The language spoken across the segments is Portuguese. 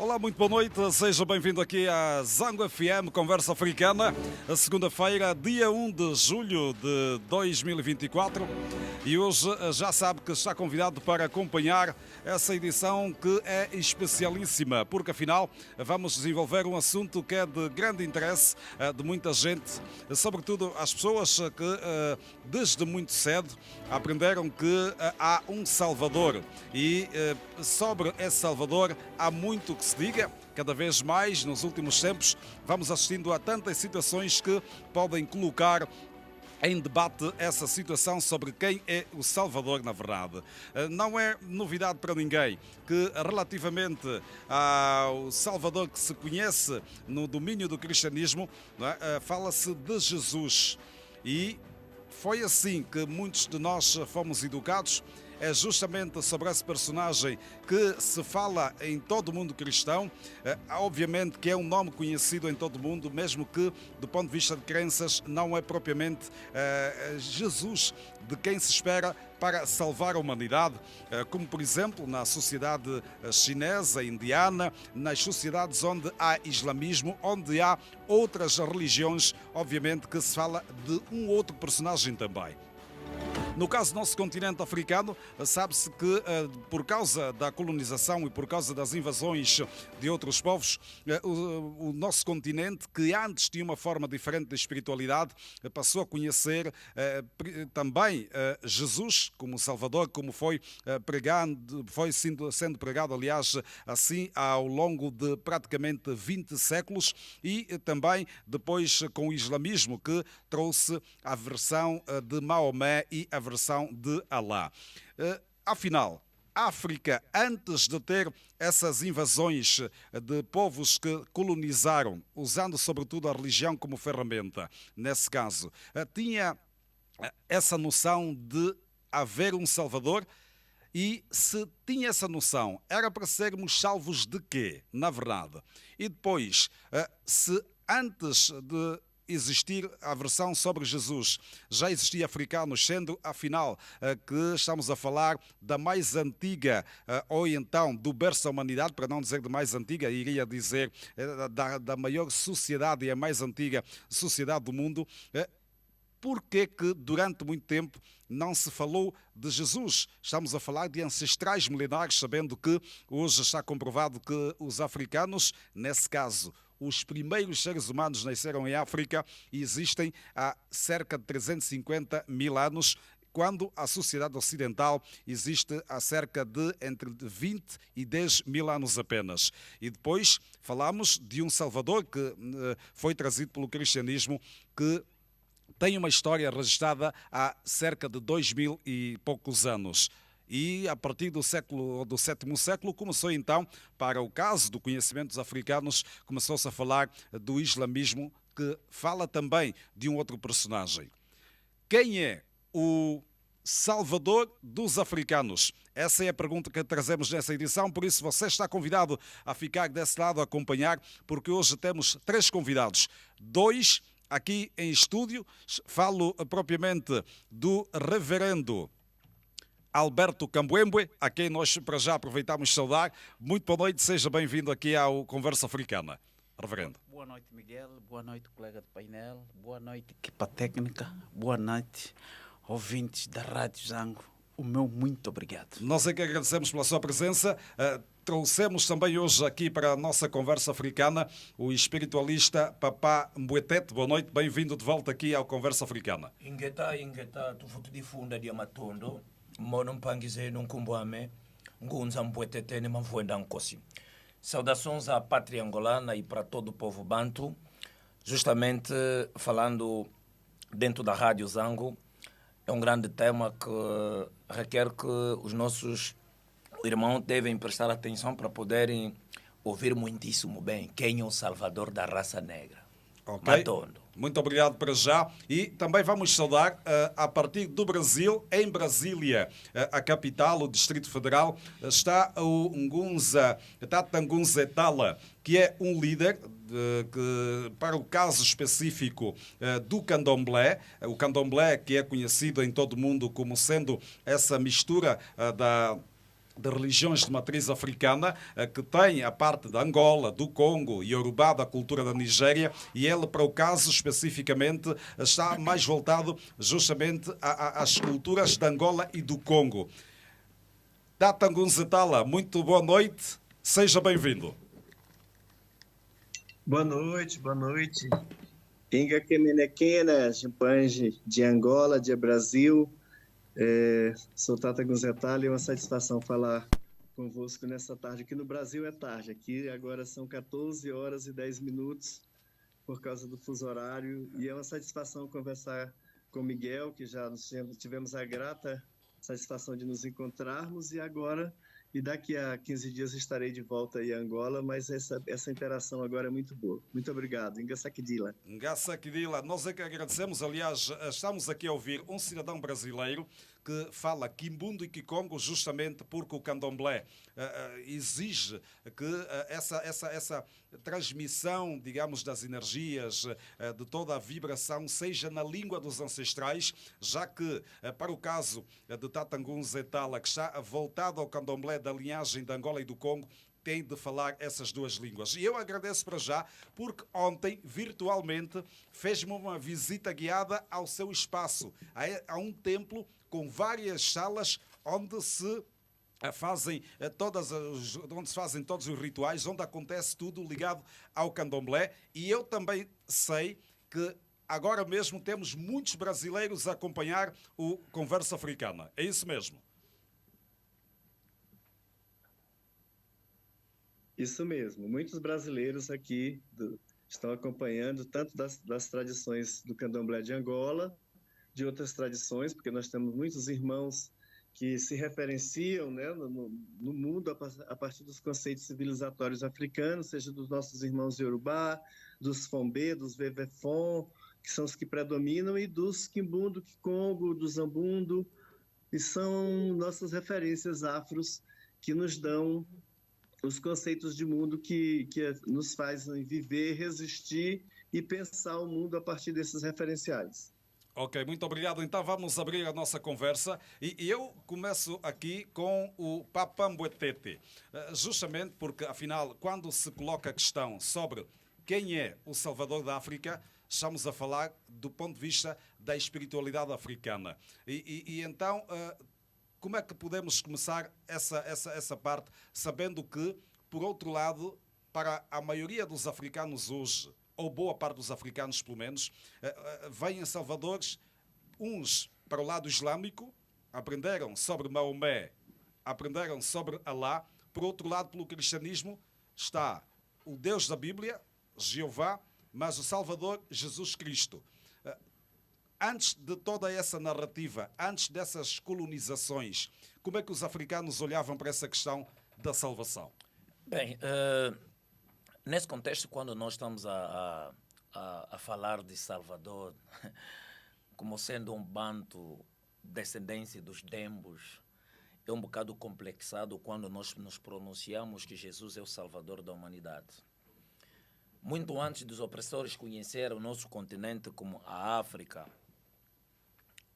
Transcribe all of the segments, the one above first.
Olá, muito boa noite, seja bem-vindo aqui à Zango FM Conversa Africana, a segunda-feira, dia 1 de julho de 2024, e hoje já sabe que está convidado para acompanhar essa edição que é especialíssima, porque afinal vamos desenvolver um assunto que é de grande interesse de muita gente, sobretudo as pessoas que desde muito cedo aprenderam que há um Salvador e sobre esse Salvador há muito que se diga. Cada vez mais, nos últimos tempos, vamos assistindo a tantas situações que podem colocar em debate essa situação sobre quem é o Salvador, na verdade. Não é novidade para ninguém que, relativamente ao Salvador que se conhece no domínio do cristianismo, fala-se de Jesus. E foi assim que muitos de nós fomos educados. É justamente sobre esse personagem que se fala em todo o mundo cristão. Obviamente que é um nome conhecido em todo o mundo, mesmo que, do ponto de vista de crenças, não é propriamente Jesus de quem se espera para salvar a humanidade, como por exemplo na sociedade chinesa, indiana, nas sociedades onde há islamismo, onde há outras religiões, obviamente que se fala de um outro personagem também. No caso do nosso continente africano, sabe-se que por causa da colonização e por causa das invasões de outros povos, o nosso continente, que antes tinha uma forma diferente de espiritualidade, passou a conhecer também Jesus como Salvador, como foi sendo pregado, aliás, assim ao longo de praticamente 20 séculos, e também depois com o islamismo, que trouxe a versão de Maomé e a versão de Alá. Afinal, a África, antes de ter essas invasões de povos que colonizaram, usando sobretudo a religião como ferramenta, nesse caso, tinha essa noção de haver um Salvador? E se tinha essa noção, era para sermos salvos de quê, na verdade? E depois, se antes de existir a versão sobre Jesus, já existia africanos, sendo afinal que estamos a falar da mais antiga, ou então do berço da humanidade, para não dizer de mais antiga, iria dizer da maior sociedade e a mais antiga sociedade do mundo. Porque que durante muito tempo não se falou de Jesus? Estamos a falar de ancestrais milenares, sabendo que hoje está comprovado que os africanos, nesse caso, os primeiros seres humanos nasceram em África e existem há cerca de 350 mil anos, quando a sociedade ocidental existe há cerca de entre 20 e 10 mil anos apenas. E depois falamos de um Salvador que foi trazido pelo cristianismo, que tem uma história registrada há cerca de 2000 e poucos anos. E a partir do sétimo século começou então, para o caso do conhecimento dos africanos, começou-se a falar do islamismo, que fala também de um outro personagem. Quem é o Salvador dos africanos? Essa é a pergunta que trazemos nessa edição, por isso você está convidado a ficar desse lado a acompanhar, porque hoje temos 3 convidados, 2 aqui em estúdio. Falo propriamente do reverendo Alberto Cambuembe, a quem nós para já aproveitamos de saudar. Muito boa noite, seja bem-vindo aqui ao Conversa Africana. Reverendo. Boa noite, Miguel. Boa noite, colega de painel. Boa noite, equipa técnica. Boa noite, ouvintes da Rádio Zango. O meu muito obrigado. Nós é que agradecemos pela sua presença. Trouxemos também hoje aqui para a nossa conversa africana o espiritualista Papá Mbuetete. Boa noite, bem-vindo de volta aqui ao Conversa Africana. Ingeta, tu futu difunda dia matondo, mono mpangize nunkumbuame, ngunza Mbuetete ne manfuenda nkosi. Saudações à pátria angolana e para todo o povo banto, justamente falando dentro da Rádio Zango. É um grande tema que requer que os nossos irmãos devem prestar atenção para poderem ouvir muitíssimo bem quem é o Salvador da raça negra. Ok. Matondo. Muito obrigado para já. E também vamos saudar, a partir do Brasil, em Brasília, a capital, o Distrito Federal, está o Ngunza Tala, que é um líder para o caso específico do candomblé. O candomblé, que é conhecido em todo o mundo como sendo essa mistura de religiões de matriz africana, que tem a parte da Angola, do Congo e Yorubá, da cultura da Nigéria, e ele, para o caso especificamente, está mais voltado justamente às culturas da Angola e do Congo. Tata Ngunzitala, muito boa noite, seja bem-vindo. Boa noite, boa noite. Inga Kemenekena, Chimpange de Angola, de Brasil. Sou Tata Ngunzitala e é uma satisfação falar convosco nessa tarde. Aqui no Brasil é tarde, aqui agora são 14 horas e 10 minutos por causa do fuso horário. E é uma satisfação conversar com o Miguel, que já tivemos a grata satisfação de nos encontrarmos e daqui a 15 dias estarei de volta aí em Angola, mas essa interação agora é muito boa. Muito obrigado. Ngasakidila. Ngasakidila, nós é que agradecemos. Aliás, estamos aqui a ouvir um cidadão brasileiro que fala Quimbundo e Kikongo justamente porque o candomblé exige que essa transmissão, digamos, das energias, de toda a vibração, seja na língua dos ancestrais, já que, para o caso de Tata Ngunzitala, que está voltado ao candomblé da linhagem de Angola e do Congo, tem de falar essas duas línguas. E eu agradeço para já, porque ontem, virtualmente, fez-me uma visita guiada ao seu espaço, a um templo com várias salas onde se fazem todos os rituais, onde acontece tudo ligado ao candomblé. E eu também sei que agora mesmo temos muitos brasileiros a acompanhar o Conversa Africana. É isso mesmo? Isso mesmo. Muitos brasileiros aqui estão acompanhando tanto das tradições do candomblé de Angola, de outras tradições, porque nós temos muitos irmãos que se referenciam, né, no mundo a partir dos conceitos civilizatórios africanos, seja dos nossos irmãos Yorubá, dos Fombê, dos Vevefon, que são os que predominam, e dos Quimbundo, Kikongo, do Zambundo, e são nossas referências afros que nos dão os conceitos de mundo que nos fazem viver, resistir e pensar o mundo a partir desses referenciais. Ok, muito obrigado. Então vamos abrir a nossa conversa e eu começo aqui com o Papambuetete, justamente porque, afinal, quando se coloca a questão sobre quem é o Salvador da África, estamos a falar do ponto de vista da espiritualidade africana. E então, como é que podemos começar essa parte, sabendo que, por outro lado, para a maioria dos africanos hoje, ou boa parte dos africanos, pelo menos, vêm salvadores, uns para o lado islâmico, aprenderam sobre Maomé, aprenderam sobre Alá. Por outro lado, pelo cristianismo, está o Deus da Bíblia, Jeová, mas o Salvador, Jesus Cristo. Antes de toda essa narrativa, antes dessas colonizações, como é que os africanos olhavam para essa questão da salvação? Bem, nesse contexto, quando nós estamos a falar de Salvador como sendo um banto descendência dos Dembos, é um bocado complexado quando nós nos pronunciamos que Jesus é o Salvador da humanidade. Muito antes dos opressores conhecerem o nosso continente como a África,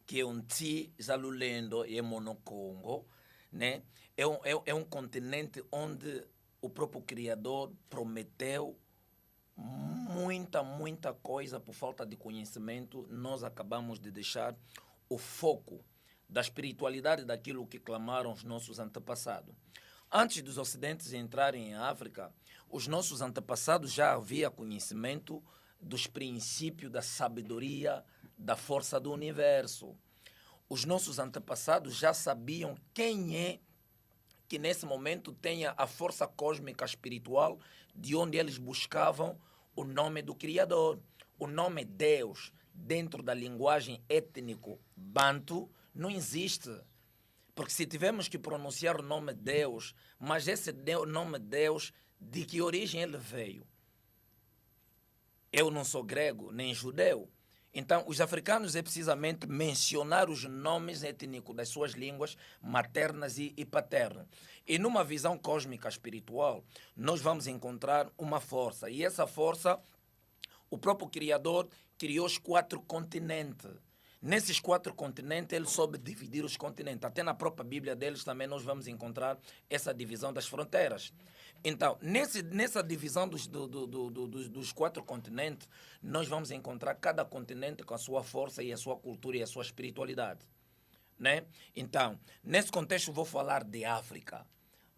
que é um Tsi Zalulendo e Monocongo, né? É um continente onde o próprio Criador prometeu muita coisa. Por falta de conhecimento, nós acabamos de deixar o foco da espiritualidade daquilo que clamaram os nossos antepassados. Antes dos ocidentes entrarem em África, os nossos antepassados já havia conhecimento dos princípios da sabedoria, da força do universo. Os nossos antepassados já sabiam quem é que nesse momento tenha a força cósmica espiritual de onde eles buscavam o nome do Criador. O nome Deus, dentro da linguagem étnico-banto, não existe. Porque se tivermos que pronunciar o nome Deus, mas esse nome Deus, de que origem ele veio? Eu não sou grego, nem judeu. Então, os africanos é precisamente mencionar os nomes étnicos das suas línguas maternas e paternas. E numa visão cósmica espiritual, nós vamos encontrar uma força. E essa força, o próprio Criador criou os 4 continentes. Nesses 4 continentes, ele soube dividir os continentes. Até na própria Bíblia deles também nós vamos encontrar essa divisão das fronteiras. Então, nessa divisão dos 4 continentes, nós vamos encontrar cada continente com a sua força e a sua cultura e a sua espiritualidade. Né? Então, nesse contexto, vou falar de África.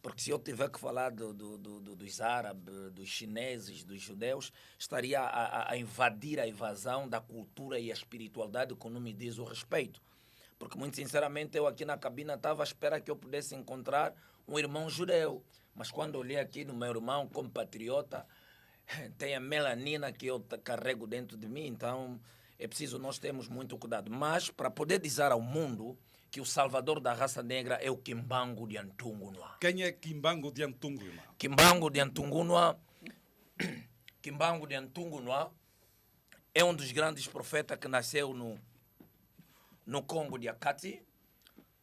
Porque se eu tiver que falar dos árabes, dos chineses, dos judeus, estaria a invadir a invasão da cultura e a espiritualidade que não me diz o respeito. Porque, muito sinceramente, eu aqui na cabina estava à espera que eu pudesse encontrar um irmão judeu. Mas quando olhei aqui no meu irmão compatriota, tem a melanina que eu carrego dentro de mim, então é preciso nós termos muito cuidado. Mas, para poder dizer ao mundo que o salvador da raça negra é o Kimbangu de Antungunwa. Quem é Kimbangu de Antungunwa? Kimbangu de Antungunwa, Kimbangu de Antungunwa é um dos grandes profetas que nasceu no Congo de Akati.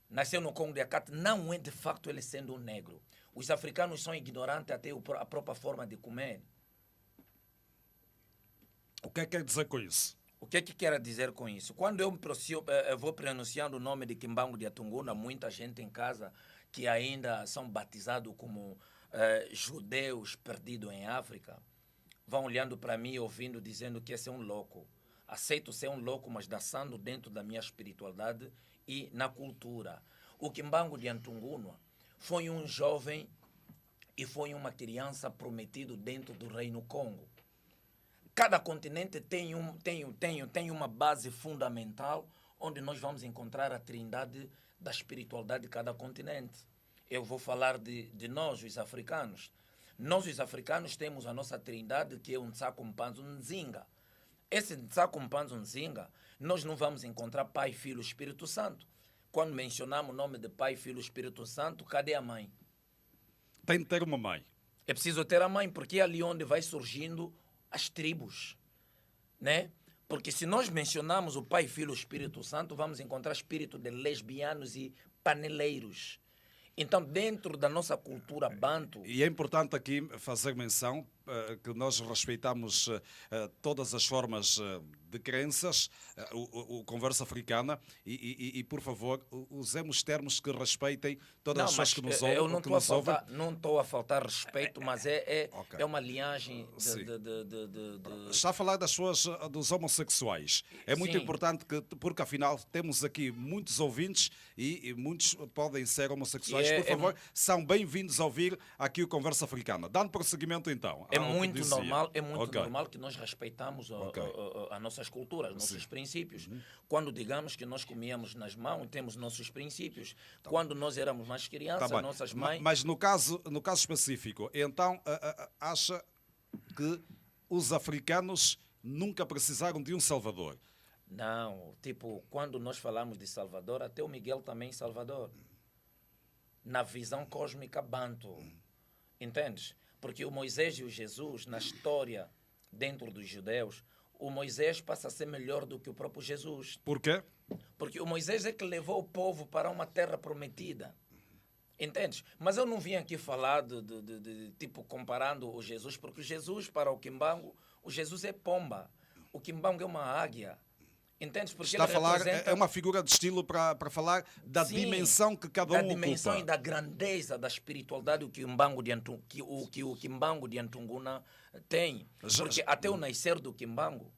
Nasceu no Congo de Akati, não é de facto ele sendo um negro. Os africanos são ignorantes até a própria forma de comer. O que é que quer dizer com isso? O que é que quero dizer com isso? Quando eu vou pronunciando o nome de Kimbangu de Antungunwa, muita gente em casa que ainda são batizados como judeus perdidos em África, vão olhando para mim, ouvindo, dizendo que esse é um louco. Aceito ser um louco, mas dançando dentro da minha espiritualidade e na cultura. O Kimbangu de Antungunwa foi um jovem e foi uma criança prometido dentro do Reino Congo. Cada continente tem uma base fundamental onde nós vamos encontrar a trindade da espiritualidade de cada continente. Eu vou falar de nós, os africanos. Nós, os africanos, temos a nossa trindade, que é o Ntsakumpanzu Nzinga. Esse Ntsakumpanzu Nzinga, nós não vamos encontrar Pai, Filho, Espírito Santo. Quando mencionamos o nome de Pai, Filho, Espírito Santo, cadê a mãe? Tem de ter uma mãe. É preciso ter a mãe, porque é ali onde vai surgindo as tribos, né? Porque se nós mencionarmos o Pai, Filho e o Espírito Santo, vamos encontrar espírito de lesbianos e paneleiros. Então, dentro da nossa cultura banto... E é importante aqui fazer menção que nós respeitamos todas as formas de crenças, o conversa africana, e por favor, usemos termos que respeitem todas as pessoas que nos ouvem. Eu não estou a faltar respeito, mas é uma linhagem de... Está a falar dos homossexuais. É muito Sim. importante, porque afinal temos aqui muitos ouvintes e muitos podem ser homossexuais. Por favor, são bem-vindos a ouvir aqui o Conversa Africana. Dando prosseguimento então. É muito normal que nós respeitamos as nossas culturas, nossos princípios. Quando digamos que nós comíamos nas mãos, temos nossos princípios. Quando nós éramos mais crianças, nossas mães... Mas no caso específico, então acha que os africanos nunca precisaram de um salvador? Não, quando nós falamos de Salvador, até o Miguel também é Salvador. Na visão cósmica banto. Entendes? Porque o Moisés e o Jesus, na história dentro dos judeus, o Moisés passa a ser melhor do que o próprio Jesus. Por quê? Porque o Moisés é que levou o povo para uma terra prometida. Entendes? Mas eu não vim aqui falar comparando o Jesus, porque o Jesus, para o Kimbangu, o Jesus é pomba. O Kimbangu é uma águia. Entendes? Porque está a falar, é uma figura de estilo para falar da dimensão que cada um ocupa. Da dimensão e da grandeza da espiritualidade que o Kimbangu de Antungunwa tem. Porque até o nascer do Kimbangu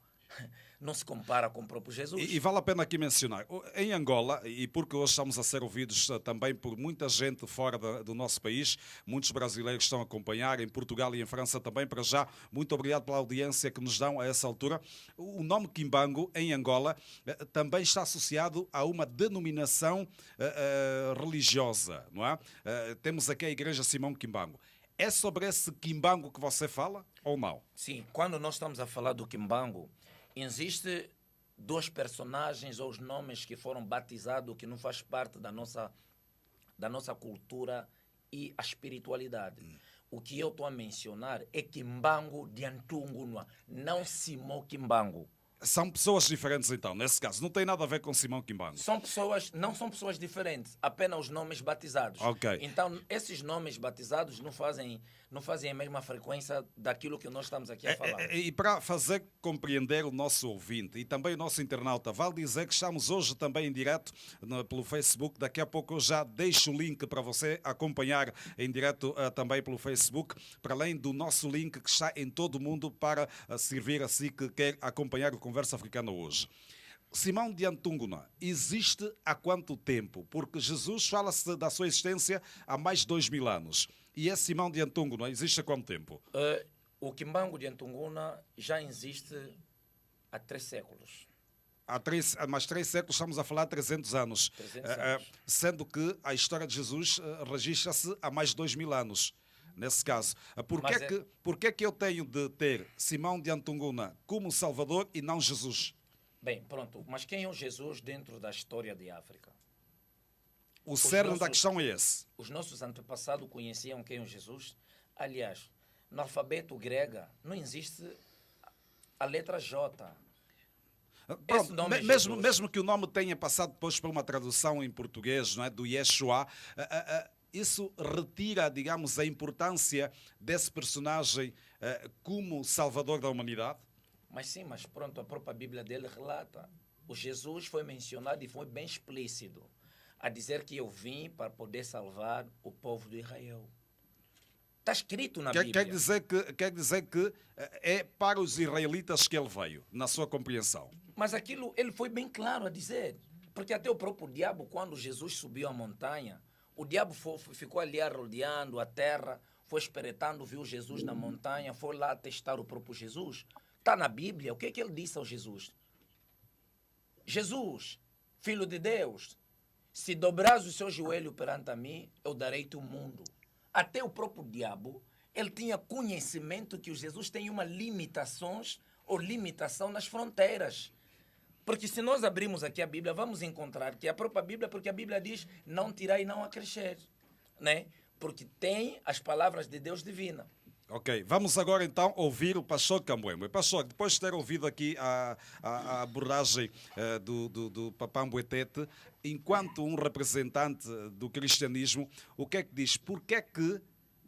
não se compara com o próprio Jesus. E vale a pena aqui mencionar, em Angola, e porque hoje estamos a ser ouvidos também por muita gente fora do nosso país, muitos brasileiros estão a acompanhar, em Portugal e em França também, para já, muito obrigado pela audiência que nos dão a essa altura. O nome Kimbangu, em Angola, também está associado a uma denominação religiosa, não é? Temos aqui a Igreja Simão Kimbangu. É sobre esse Kimbangu que você fala ou não? Sim, quando nós estamos a falar do Kimbangu, existem 2 personagens ou os nomes que foram batizados que não faz parte da nossa cultura e a espiritualidade. O que eu estou a mencionar é Kimbangu de Antungunwa, não Simão Kimbangu. São pessoas diferentes, então, nesse caso. Não tem nada a ver com Simão Kimbangu. Não são pessoas diferentes, apenas os nomes batizados. Ok. Então, esses nomes batizados não fazem a mesma frequência daquilo que nós estamos aqui a falar. E para fazer compreender o nosso ouvinte e também o nosso internauta, vale dizer que estamos hoje também em direto pelo Facebook. Daqui a pouco eu já deixo o link para você acompanhar em direto também pelo Facebook, para além do nosso link que está em todo o mundo para servir a si que quer acompanhar o Conversa Africana hoje. Simão de Antunguna existe há quanto tempo? Porque Jesus fala-se da sua existência há mais de 2000 anos. E esse Simão de Antunguna existe há quanto tempo? O Kimbangu de Antunguna já existe há 3 séculos. Há mais 3 séculos, estamos a falar de 300 anos. 300 anos. Sendo que a história de Jesus registra-se há mais de 2000 anos. Nesse caso, porquê que eu tenho de ter Simão de Antunguna como Salvador e não Jesus? Bem, pronto. Mas quem é o Jesus dentro da história de África? O cerne da questão é esse. Os nossos antepassados conheciam quem é o Jesus? Aliás, no alfabeto grego não existe a letra J. Pronto, mesmo que o nome tenha passado depois por uma tradução em português, não é, do Yeshua, isso retira, digamos, a importância desse personagem como salvador da humanidade? Mas sim, mas pronto, a própria Bíblia dele relata. O Jesus foi mencionado e foi bem explícito a dizer que eu vim para poder salvar o povo de Israel. Está escrito na Bíblia. Quer dizer que é para os israelitas que ele veio, na sua compreensão. Mas aquilo, ele foi bem claro a dizer. Porque até o próprio diabo, quando Jesus subiu a montanha, o diabo ficou ali rodeando a terra, foi espreitando, viu Jesus na montanha, foi lá testar o próprio Jesus. Está na Bíblia. O que é que ele disse ao Jesus? Jesus, filho de Deus, se dobras o seu joelho perante a mim, eu darei-te o mundo. Até o próprio diabo, ele tinha conhecimento que o Jesus tem uma limitação nas fronteiras. Porque se nós abrirmos aqui a Bíblia, vamos encontrar que a própria Bíblia, porque a Bíblia diz, não tirai e não acrescer, né? Porque tem as palavras de Deus divina. Ok, vamos agora então ouvir o pastor Kambwembwe. Pastor, depois de ter ouvido aqui a abordagem do Papambwe Tete, enquanto um representante do cristianismo, o que é que diz? Porquê é que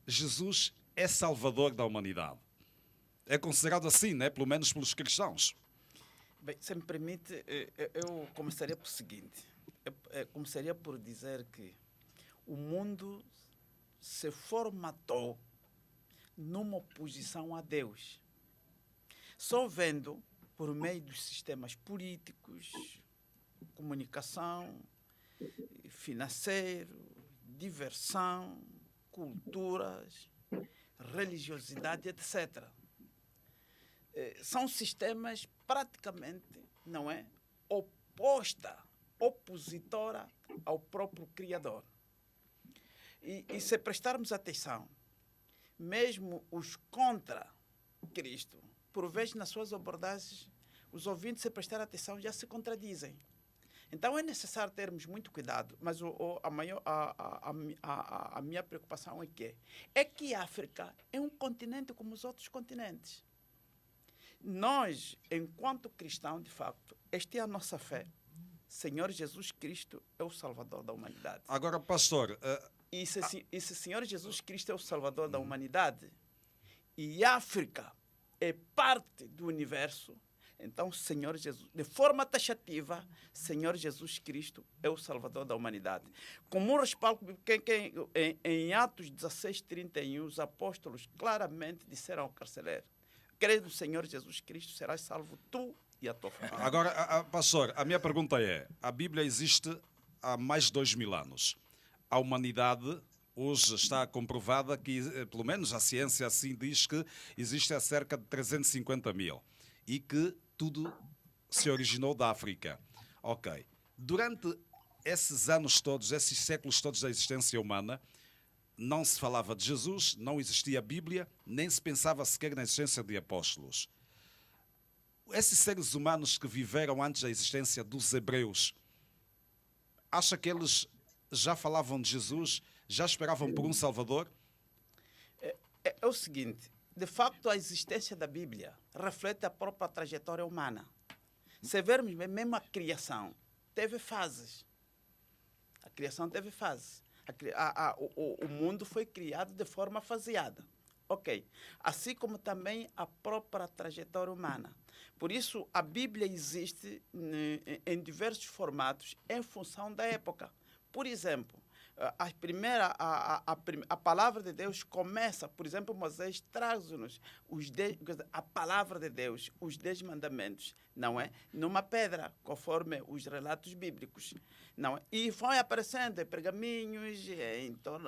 Jesus é salvador da humanidade? É considerado assim, né? Pelo menos pelos cristãos. Bem, se me permite, eu começaria por seguinte. Começaria por dizer que o mundo se formatou numa oposição a Deus. Só vendo, por meio dos sistemas políticos, comunicação, financeiro, diversão, culturas, religiosidade, etc. São sistemas praticamente, não é, opositora ao próprio Criador. E se prestarmos atenção, mesmo os contra Cristo, por vezes nas suas abordagens, os ouvintes, se prestar atenção, já se contradizem. Então é necessário termos muito cuidado, mas a minha preocupação é que a África é um continente como os outros continentes. Nós, enquanto cristãos, de facto, esta é a nossa fé. Senhor Jesus Cristo é o Salvador da humanidade. Agora, pastor... E se Senhor Jesus Cristo é o Salvador da humanidade e África é parte do universo, então Senhor Jesus, de forma taxativa, Senhor Jesus Cristo é o Salvador da humanidade. Como um respaldo, em Atos 16:31, os apóstolos claramente disseram ao carcereiro: crê no Senhor Jesus Cristo, serás salvo tu e a tua família. Agora, pastor, a minha pergunta é, a Bíblia existe há mais de 2000 anos. A humanidade hoje está comprovada que, pelo menos a ciência assim diz, que existe há cerca de 350 mil e que tudo se originou da África. Ok. Durante esses anos todos, esses séculos todos da existência humana, não se falava de Jesus, não existia a Bíblia, nem se pensava sequer na existência de apóstolos. Esses seres humanos que viveram antes da existência dos hebreus, acha que eles já falavam de Jesus, já esperavam por um Salvador? É o seguinte, de facto a existência da Bíblia reflete a própria trajetória humana. Se vermos bem, mesmo a criação teve fases. A criação teve fases. O mundo foi criado de forma faseada. Ok. Assim como também a própria trajetória humana. Por isso, a Bíblia existe em diversos formatos em função da época. Por exemplo, a palavra de Deus começa, por exemplo, Moisés traz-nos a palavra de Deus, os 10 mandamentos, não é? Numa pedra, conforme os relatos bíblicos, não é? E vão aparecendo em pergaminhos, então,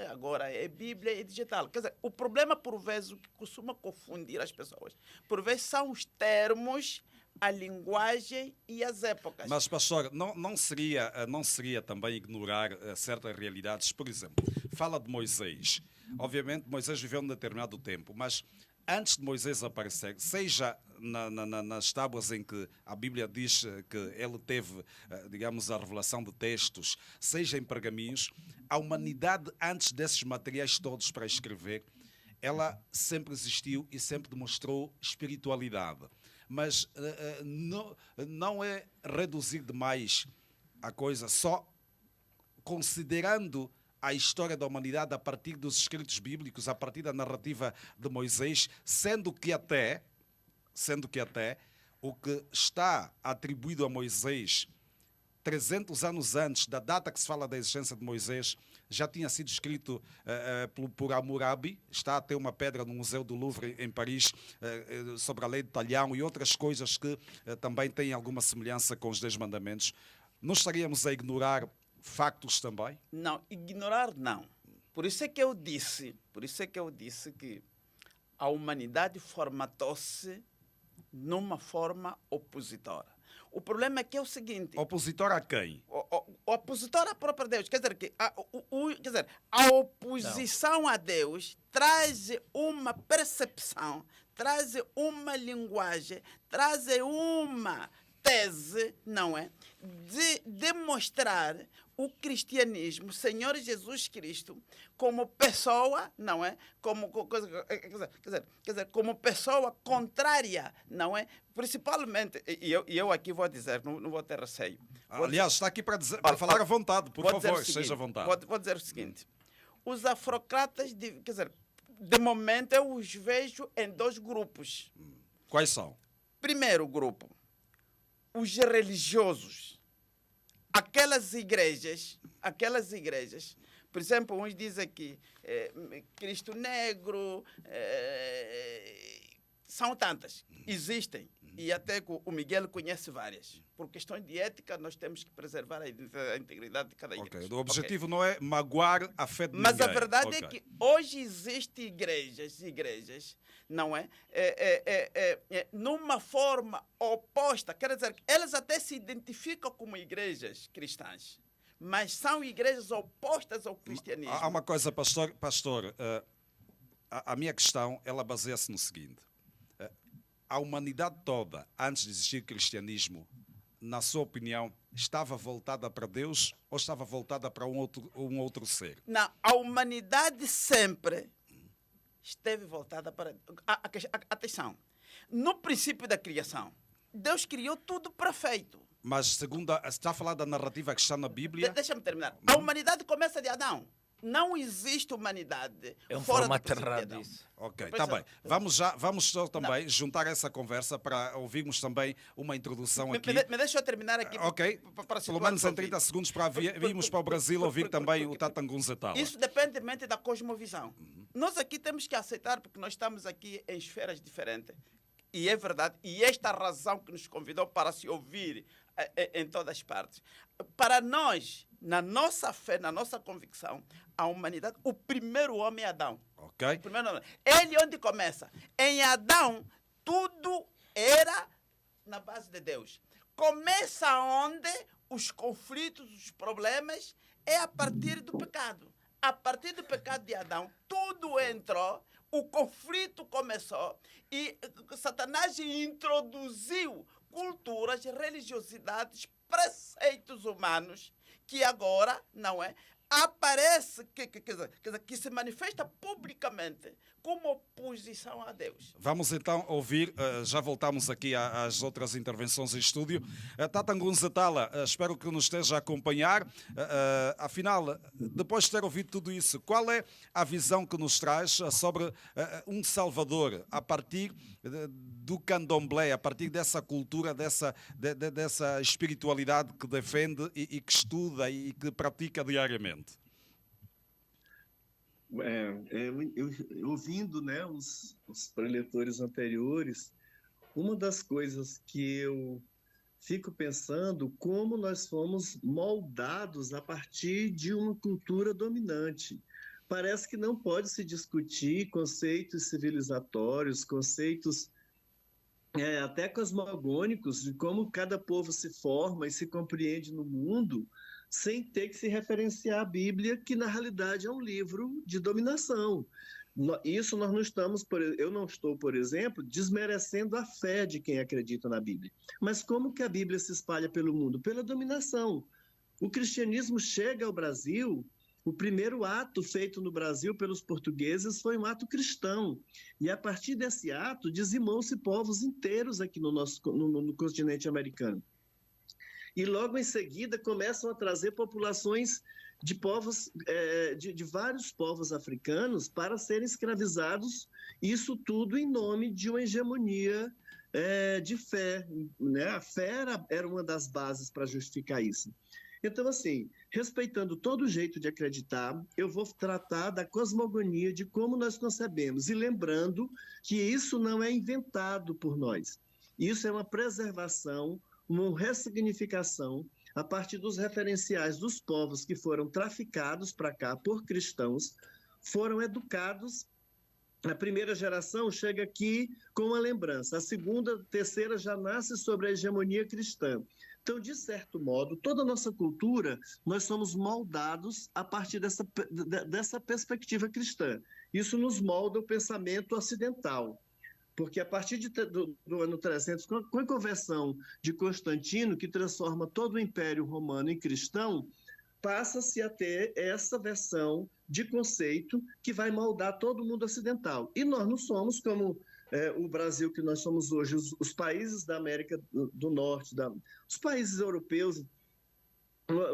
agora é Bíblia e digital. Quer dizer, o problema, por vezes, o que costuma confundir as pessoas, por vezes são os termos, a linguagem e as épocas. Mas, pastor, não seria também ignorar certas realidades? Por exemplo, fala de Moisés. Obviamente, Moisés viveu num determinado tempo, mas antes de Moisés aparecer, seja nas tábuas em que a Bíblia diz que ele teve, digamos, a revelação de textos, seja em pergaminhos, a humanidade, antes desses materiais todos para escrever, ela sempre existiu e sempre demonstrou espiritualidade. Mas não é reduzir demais a coisa, só considerando a história da humanidade a partir dos escritos bíblicos, a partir da narrativa de Moisés, sendo que até o que está atribuído a Moisés 300 anos antes da data que se fala da existência de Moisés, já tinha sido escrito por Hammurabi. Está a ter uma pedra no Museu do Louvre, em Paris, sobre a lei de Talhão e outras coisas que também têm alguma semelhança com os 10 mandamentos. Não estaríamos a ignorar factos também? Não, ignorar não. Por isso é que eu disse que a humanidade formatou-se numa forma opositora. O problema é que é o seguinte... Opositor a quem? O opositor à própria Deus. Quer dizer, a oposição a Deus traz uma percepção, traz uma linguagem, traz uma tese, não é? De demonstrar o cristianismo, Senhor Jesus Cristo, como pessoa, não é? Quer dizer, como pessoa contrária, não é? Principalmente, e eu aqui vou dizer, não vou ter receio. Aliás, está aqui para falar à vontade, por favor, seja à vontade. Vou dizer o seguinte, os afrocratas, de momento, eu os vejo em 2 grupos. Quais são? Primeiro grupo, os religiosos. Aquelas igrejas, por exemplo, uns dizem que Cristo Negro, são tantas, existem. E até o Miguel conhece várias. Por questões de ética, nós temos que preservar a integridade de cada igreja. O objetivo não é magoar a fé de ninguém. Mas a verdade é que hoje existem igrejas, não é? Numa forma oposta. Quer dizer, elas até se identificam como igrejas cristãs, mas são igrejas opostas ao cristianismo. Há uma coisa, pastor, a minha questão, ela baseia-se no seguinte. A humanidade toda, antes de existir cristianismo, na sua opinião, estava voltada para Deus ou estava voltada para um outro ser? Não, a humanidade sempre esteve voltada para... Atenção, no princípio da criação, Deus criou tudo perfeito. Mas segundo está a falar da narrativa que está na Bíblia... Deixa-me terminar. A humanidade começa de Adão. Não existe humanidade fora do princípio de Adão. Ok, está bem. Vamos só também juntar essa conversa para ouvirmos também uma introdução aqui. Me deixa eu terminar aqui. Ok, pelo menos em 30 segundos para virmos para o Brasil ouvir também o Tatangunza Tala. Isso depende da cosmovisão. Nós aqui temos que aceitar, porque nós estamos aqui em esferas diferentes. E é verdade, e esta é a razão que nos convidou para se ouvir em todas as partes. Para nós, na nossa fé, na nossa convicção, a humanidade, o primeiro homem é Adão. Ok. Ele onde começa? Em Adão, tudo era na base de Deus. Começa onde os conflitos, os problemas, é a partir do pecado. A partir do pecado de Adão, tudo entrou, o conflito começou e Satanás introduziu culturas, religiosidades, preceitos humanos que agora, não é, aparece, que se manifesta publicamente como oposição a Deus. Vamos então ouvir, já voltamos aqui às outras intervenções em estúdio. Tata Ngunza-Tala, espero que nos esteja a acompanhar. Afinal, depois de ter ouvido tudo isso, qual é a visão que nos traz sobre um Salvador a partir do candomblé, a partir dessa cultura, dessa espiritualidade que defende e que estuda e que pratica diariamente? Ouvindo, né, os preletores anteriores, uma das coisas que eu fico pensando como nós fomos moldados a partir de uma cultura dominante. Parece que não pode se discutir conceitos civilizatórios, conceitos até cosmogônicos, de como cada povo se forma e se compreende no mundo, sem ter que se referenciar à Bíblia, que na realidade é um livro de dominação. Isso nós não estamos, eu não estou, por exemplo, desmerecendo a fé de quem acredita na Bíblia. Mas como que a Bíblia se espalha pelo mundo? Pela dominação. O cristianismo chega ao Brasil, o primeiro ato feito no Brasil pelos portugueses foi um ato cristão. E a partir desse ato, dizimou-se povos inteiros aqui no continente americano. E logo em seguida começam a trazer populações de povos, de vários povos africanos para serem escravizados, isso tudo em nome de uma hegemonia de fé, né? A fé era uma das bases para justificar isso. Então, assim, respeitando todo o jeito de acreditar, eu vou tratar da cosmogonia, de como nós concebemos, e lembrando que isso não é inventado por nós. Isso é uma preservação, uma ressignificação a partir dos referenciais dos povos que foram traficados para cá por cristãos, foram educados. A primeira geração chega aqui com uma lembrança, a segunda, a terceira já nasce sobre a hegemonia cristã. Então, de certo modo, toda a nossa cultura, nós somos moldados a partir dessa perspectiva cristã. Isso nos molda o pensamento ocidental. Porque a partir do ano 300, com a conversão de Constantino, que transforma todo o Império Romano em cristão, passa-se a ter essa versão de conceito que vai moldar todo o mundo ocidental. E nós não somos como o Brasil que nós somos hoje, os países da América do Norte, os países europeus,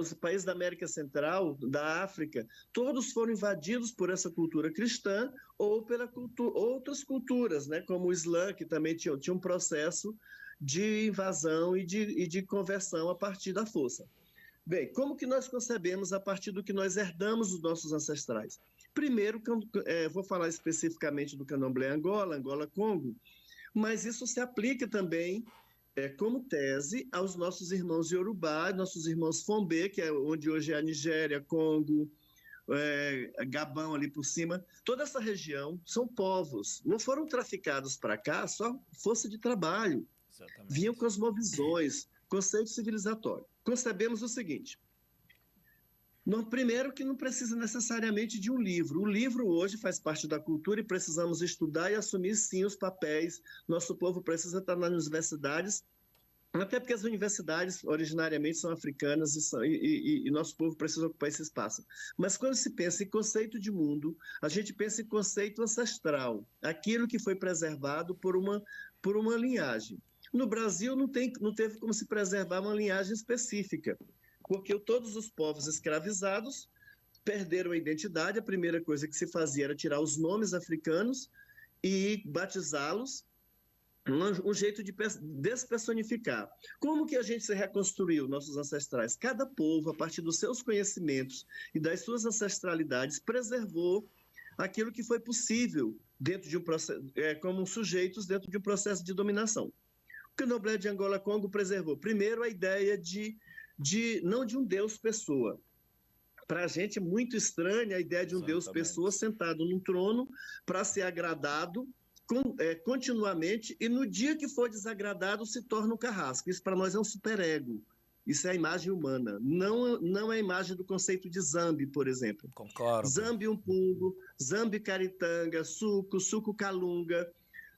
os países da América Central, da África, todos foram invadidos por essa cultura cristã ou pela outras culturas, né, como o Islã, que também tinha um processo de invasão e de conversão a partir da força. Bem, como que nós concebemos a partir do que nós herdamos dos nossos ancestrais? Primeiro, vou falar especificamente do candomblé Angola, Congo, mas isso se aplica também como tese aos nossos irmãos Yorubá, nossos irmãos Fombê, que é onde hoje é a Nigéria, Congo, Gabão ali por cima. Toda essa região são povos, não foram traficados para cá só força de trabalho. Exatamente. Vinham cosmovisões, conceito civilizatório. Concebemos o seguinte: primeiro que não precisa necessariamente de um livro. O livro hoje faz parte da cultura e precisamos estudar e assumir sim os papéis. Nosso povo precisa estar nas universidades, até porque as universidades originariamente são africanas e nosso povo precisa ocupar esse espaço. Mas quando se pensa em conceito de mundo, a gente pensa em conceito ancestral, aquilo que foi preservado por uma linhagem. No Brasil não teve como se preservar uma linhagem específica, porque todos os povos escravizados perderam a identidade. A primeira coisa que se fazia era tirar os nomes africanos e batizá-los, um jeito de despersonificar. Como que a gente se reconstruiu, nossos ancestrais? Cada povo, a partir dos seus conhecimentos e das suas ancestralidades, preservou aquilo que foi possível dentro de um processo, como sujeitos dentro de um processo de dominação. O candomblé de Angola Congo preservou, primeiro, a ideia não de um Deus pessoa. Para a gente é muito estranha a ideia de um Deus pessoa sentado num trono para ser agradado continuamente, e no dia que for desagradado se torna um carrasco. Isso para nós é um superego. Isso é a imagem humana. Não é a imagem do conceito de Zambi, por exemplo. Concordo. Zambi Umpungo, Zambi Caritanga, Suco Calunga,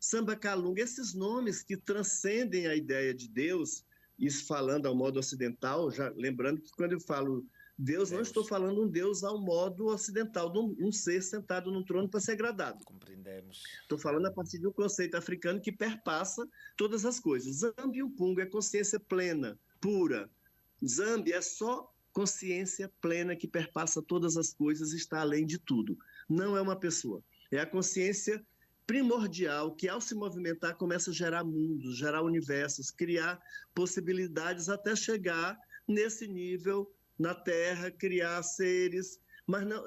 Samba Calunga, esses nomes que transcendem a ideia de Deus. Isso falando ao modo ocidental, já lembrando que quando eu falo Deus, não estou falando um Deus ao modo ocidental, de um ser sentado num trono para ser agradado. Compreendemos. Estou falando a partir de um conceito africano que perpassa todas as coisas. Zambi Mpungu é consciência plena, pura. Zambi é só consciência plena que perpassa todas as coisas e está além de tudo. Não é uma pessoa. É a consciência primordial que, ao se movimentar, começa a gerar mundos, gerar universos, criar possibilidades até chegar nesse nível na Terra, criar seres, mas não,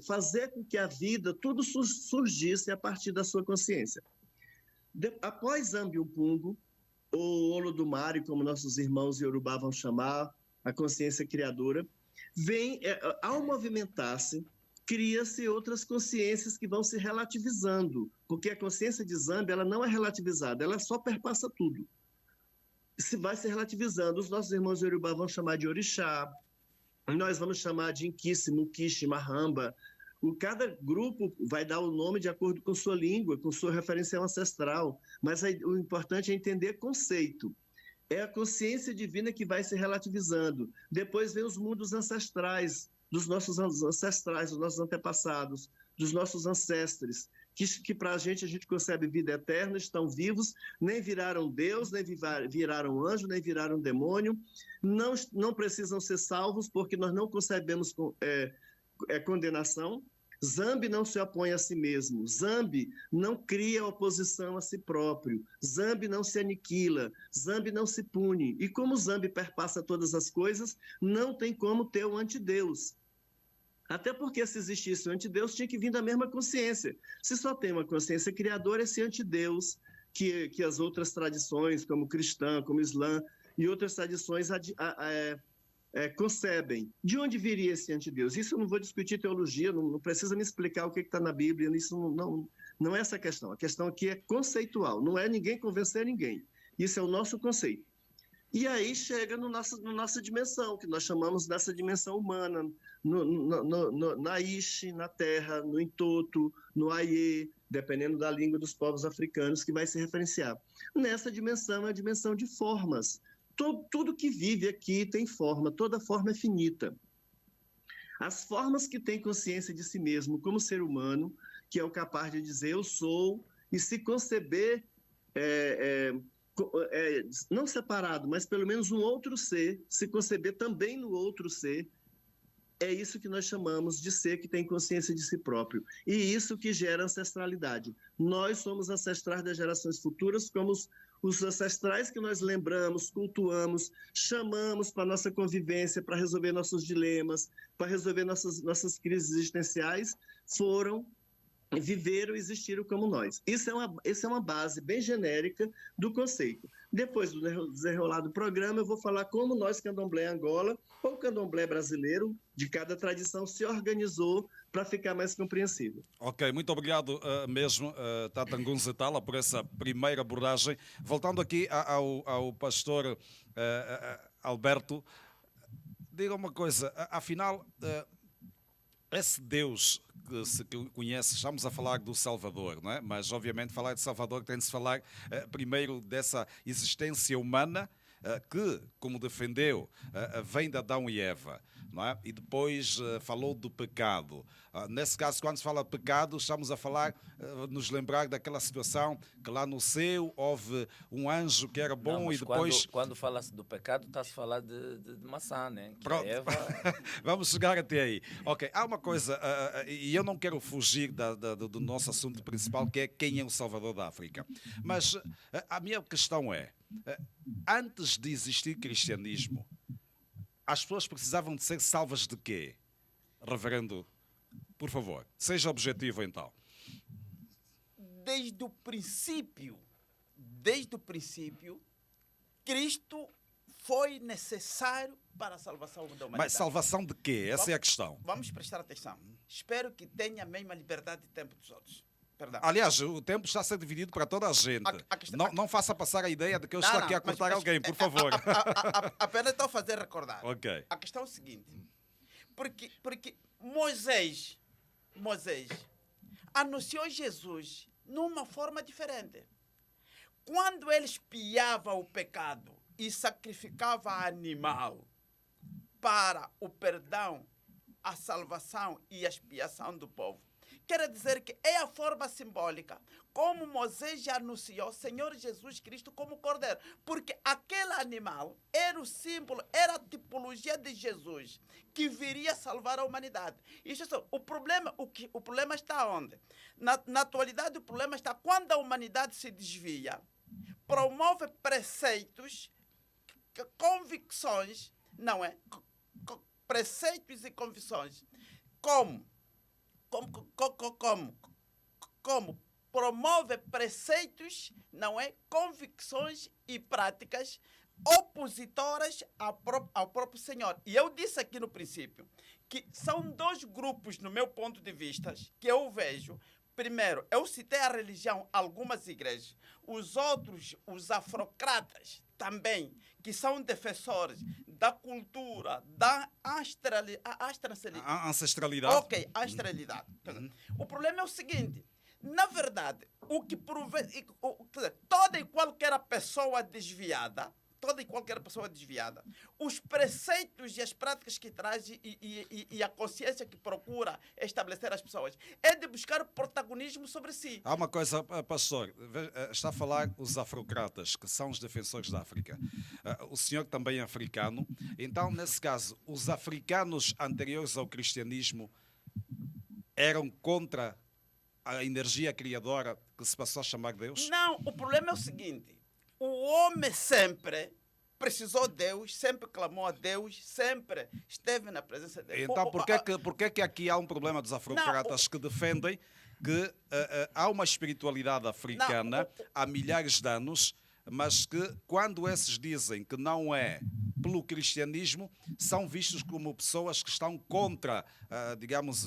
fazer com que a vida, tudo surgisse a partir da sua consciência. Após Zambi Mpungu, ou Olodumare, como nossos irmãos Yorubá vão chamar, a consciência criadora, vem, ao movimentar-se, cria-se outras consciências que vão se relativizando, porque a consciência de Zambi, ela não é relativizada, ela só perpassa tudo. Se vai se relativizando, os nossos irmãos Yorubá vão chamar de orixá, nós vamos chamar de Inquice, Mukixe, Mahamba. Cada grupo vai dar o nome de acordo com sua língua, com sua referência ancestral, mas o importante é entender conceito. É a consciência divina que vai se relativizando. Depois vem os mundos ancestrais, dos nossos ancestrais, dos nossos antepassados, dos nossos ancestres, que para a gente concebe vida eterna, estão vivos, nem viraram Deus, nem viraram anjo, nem viraram demônio, não precisam ser salvos, porque nós não concebemos condenação. Zambi não se opõe a si mesmo, Zambi não cria oposição a si próprio, Zambi não se aniquila, Zambi não se pune. E como Zambi perpassa todas as coisas, não tem como ter o antideus. Até porque se existisse o antideus, tinha que vir da mesma consciência. Se só tem uma consciência criadora, esse antideus que as outras tradições, como cristã, como islã e outras tradições concebem. De onde viria esse antideus? Isso eu não vou discutir teologia, não precisa me explicar o que está na Bíblia, isso não é essa a questão. A questão aqui é conceitual, não é ninguém convencer ninguém. Isso é o nosso conceito. E aí chega na nossa dimensão, que nós chamamos dessa dimensão humana, na Ishi, na Terra, no Intoto, no Aie, dependendo da língua dos povos africanos que vai se referenciar. Nessa dimensão é a dimensão de formas. Tudo que vive aqui tem forma, toda forma é finita. As formas que têm consciência de si mesmo como ser humano, que é o capaz de dizer eu sou, e se conceber não separado, mas pelo menos um outro ser, se conceber também no outro ser, é isso que nós chamamos de ser que tem consciência de si próprio. E isso que gera ancestralidade. Nós somos ancestrais das gerações futuras, como os ancestrais que nós lembramos, cultuamos, chamamos para nossa convivência, para resolver nossos dilemas, para resolver nossas crises existenciais, viveram e existiram como nós. Isso é uma base bem genérica do conceito. Depois do desenrolar do programa, eu vou falar como nós, Candomblé Angola, ou Candomblé brasileiro, de cada tradição, se organizou para ficar mais compreensível. Ok, muito obrigado mesmo, Tata Ngunzitala, por essa primeira abordagem. Voltando aqui ao pastor Alberto, diga uma coisa, afinal, esse Deus que se conhece, estamos a falar do Salvador, não é? Mas obviamente falar de Salvador tem de se falar primeiro dessa existência humana que, como defendeu, vem de Adão e Eva, não é? E depois falou do pecado. Nesse caso, quando se fala de pecado, estamos a falar, nos lembrar daquela situação que lá no céu houve um anjo que era bom. Não, e depois... Quando fala-se do pecado, está-se a falar de maçã, né? Que pronto. Eva... Vamos chegar até aí. Ok, há uma coisa, e eu não quero fugir do nosso assunto principal, que é quem é o Salvador da África. Mas a minha questão é, antes de existir cristianismo, as pessoas precisavam de ser salvas de quê? Reverendo, por favor, seja objetivo então. Desde o princípio, Cristo foi necessário para a salvação da humanidade. Mas salvação de quê? Essa é a questão. Vamos prestar atenção. Espero que tenha a mesma liberdade de tempo dos outros. Perdão. Aliás, o tempo está a ser dividido para toda a gente. Não faça passar a ideia de que eu estou aqui a cortar alguém, por favor. Apenas estou a fazer recordar. Okay. A questão é o seguinte. Porque Moisés anunciou Jesus numa forma diferente. Quando ele espiava o pecado e sacrificava animal, para o perdão, a salvação e a expiação do povo. Quer dizer que é a forma simbólica, como Moisés já anunciou Senhor Jesus Cristo como Cordeiro. Porque aquele animal era o símbolo, era a tipologia de Jesus, que viria salvar a humanidade. Isso é só. O problema está onde? Na atualidade, o problema está quando a humanidade se desvia, promove preceitos, convicções, não é? Preceitos e convicções, como promove preceitos, não é? Convicções e práticas opositoras ao próprio Senhor. E eu disse aqui no princípio que são dois grupos, no meu ponto de vista, que eu vejo. Primeiro, eu citei a religião, algumas igrejas. Os outros, os afrocratas, também, que são defensores da cultura, da ancestralidade. Ok, ancestralidade. O problema é o seguinte, na verdade, toda e qualquer pessoa desviada, os preceitos e as práticas que traz e a consciência que procura estabelecer as pessoas é de buscar protagonismo sobre si. Há uma coisa, pastor, está a falar os afrocratas, que são os defensores da África. O senhor também é africano. Então, nesse caso, os africanos anteriores ao cristianismo eram contra a energia criadora que se passou a chamar Deus? Não, o problema é o seguinte. O homem sempre precisou de Deus, sempre clamou a Deus, sempre esteve na presença de Deus. Então, por que aqui há um problema dos afrocratas que defendem que há uma espiritualidade africana há milhares de anos, mas que quando esses dizem que não é pelo cristianismo, são vistos como pessoas que estão contra, digamos,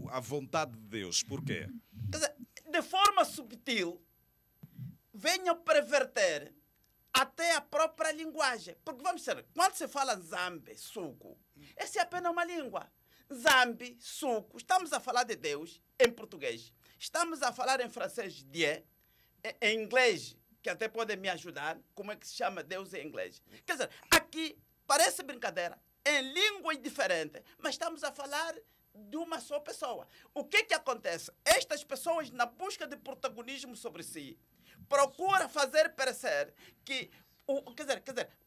a vontade de Deus? Porquê? Quer dizer, de forma subtil, venham perverter até a própria linguagem. Porque, vamos dizer, quando se fala Zambi, suco, essa é apenas uma língua. Zambi, suco, estamos a falar de Deus em português. Estamos a falar em francês, Dieu, em inglês, que até podem me ajudar, como é que se chama Deus em inglês. Quer dizer, aqui parece brincadeira, em línguas diferentes, mas estamos a falar de uma só pessoa. O que acontece? Estas pessoas, na busca de protagonismo sobre si, procura fazer parecer que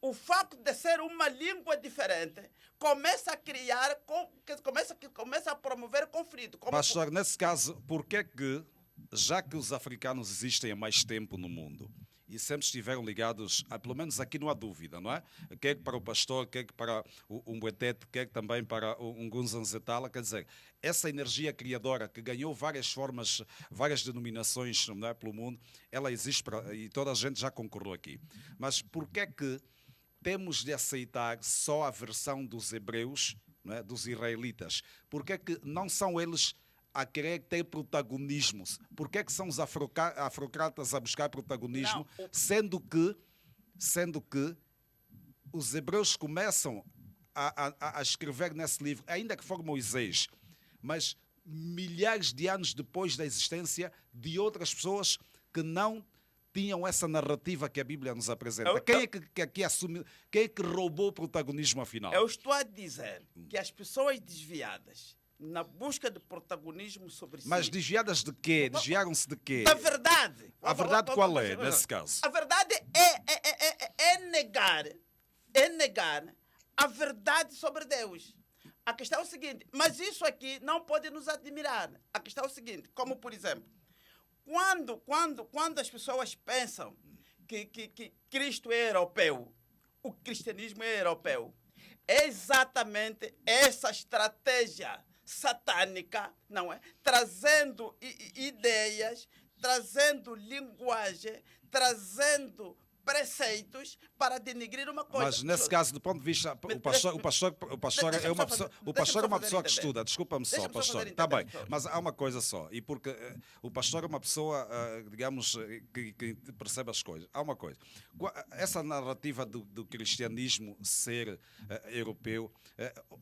o facto de ser uma língua diferente começa a criar, começa a promover conflito. Pastor, nesse caso, por que, já que os africanos existem há mais tempo no mundo e sempre estiveram ligados, pelo menos aqui não há dúvida, não é? Quer para o pastor, quer para o Umbuetete, quer também para o Ngunza Nzetala, quer dizer, essa energia criadora que ganhou várias formas, várias denominações, não é, pelo mundo, ela existe e toda a gente já concordou aqui. Mas por que temos de aceitar só a versão dos hebreus, não é, dos israelitas? Por que não são eles a querer ter protagonismo? Por que são os afrocratas a buscar protagonismo, sendo que os hebreus começam a escrever nesse livro, ainda que for Moisés, mas milhares de anos depois da existência de outras pessoas que não tinham essa narrativa que a Bíblia nos apresenta? Quem é que aqui assumiu, quem é que roubou o protagonismo afinal? Eu estou a dizer que as pessoas desviadas na busca de protagonismo sobre si. Mas desviadas de quê? Desviaram-se de quê? Da verdade. A verdade qual é, nesse caso? A verdade é negar a verdade sobre Deus. A questão é o seguinte, mas isso aqui não pode nos admirar. A questão é o seguinte, como por exemplo, quando as pessoas pensam que Cristo é europeu, o cristianismo é europeu, é exatamente essa estratégia satânica, não é? Trazendo ideias, trazendo linguagem, trazendo preceitos para denigrir uma coisa. Mas nesse caso, do ponto de vista, o pastor é uma pessoa que estuda. Desculpa-me só, pastor. Está bem, mas há uma coisa só. E porque o pastor é uma pessoa, digamos, que percebe as coisas. Há uma coisa. Essa narrativa do cristianismo ser europeu,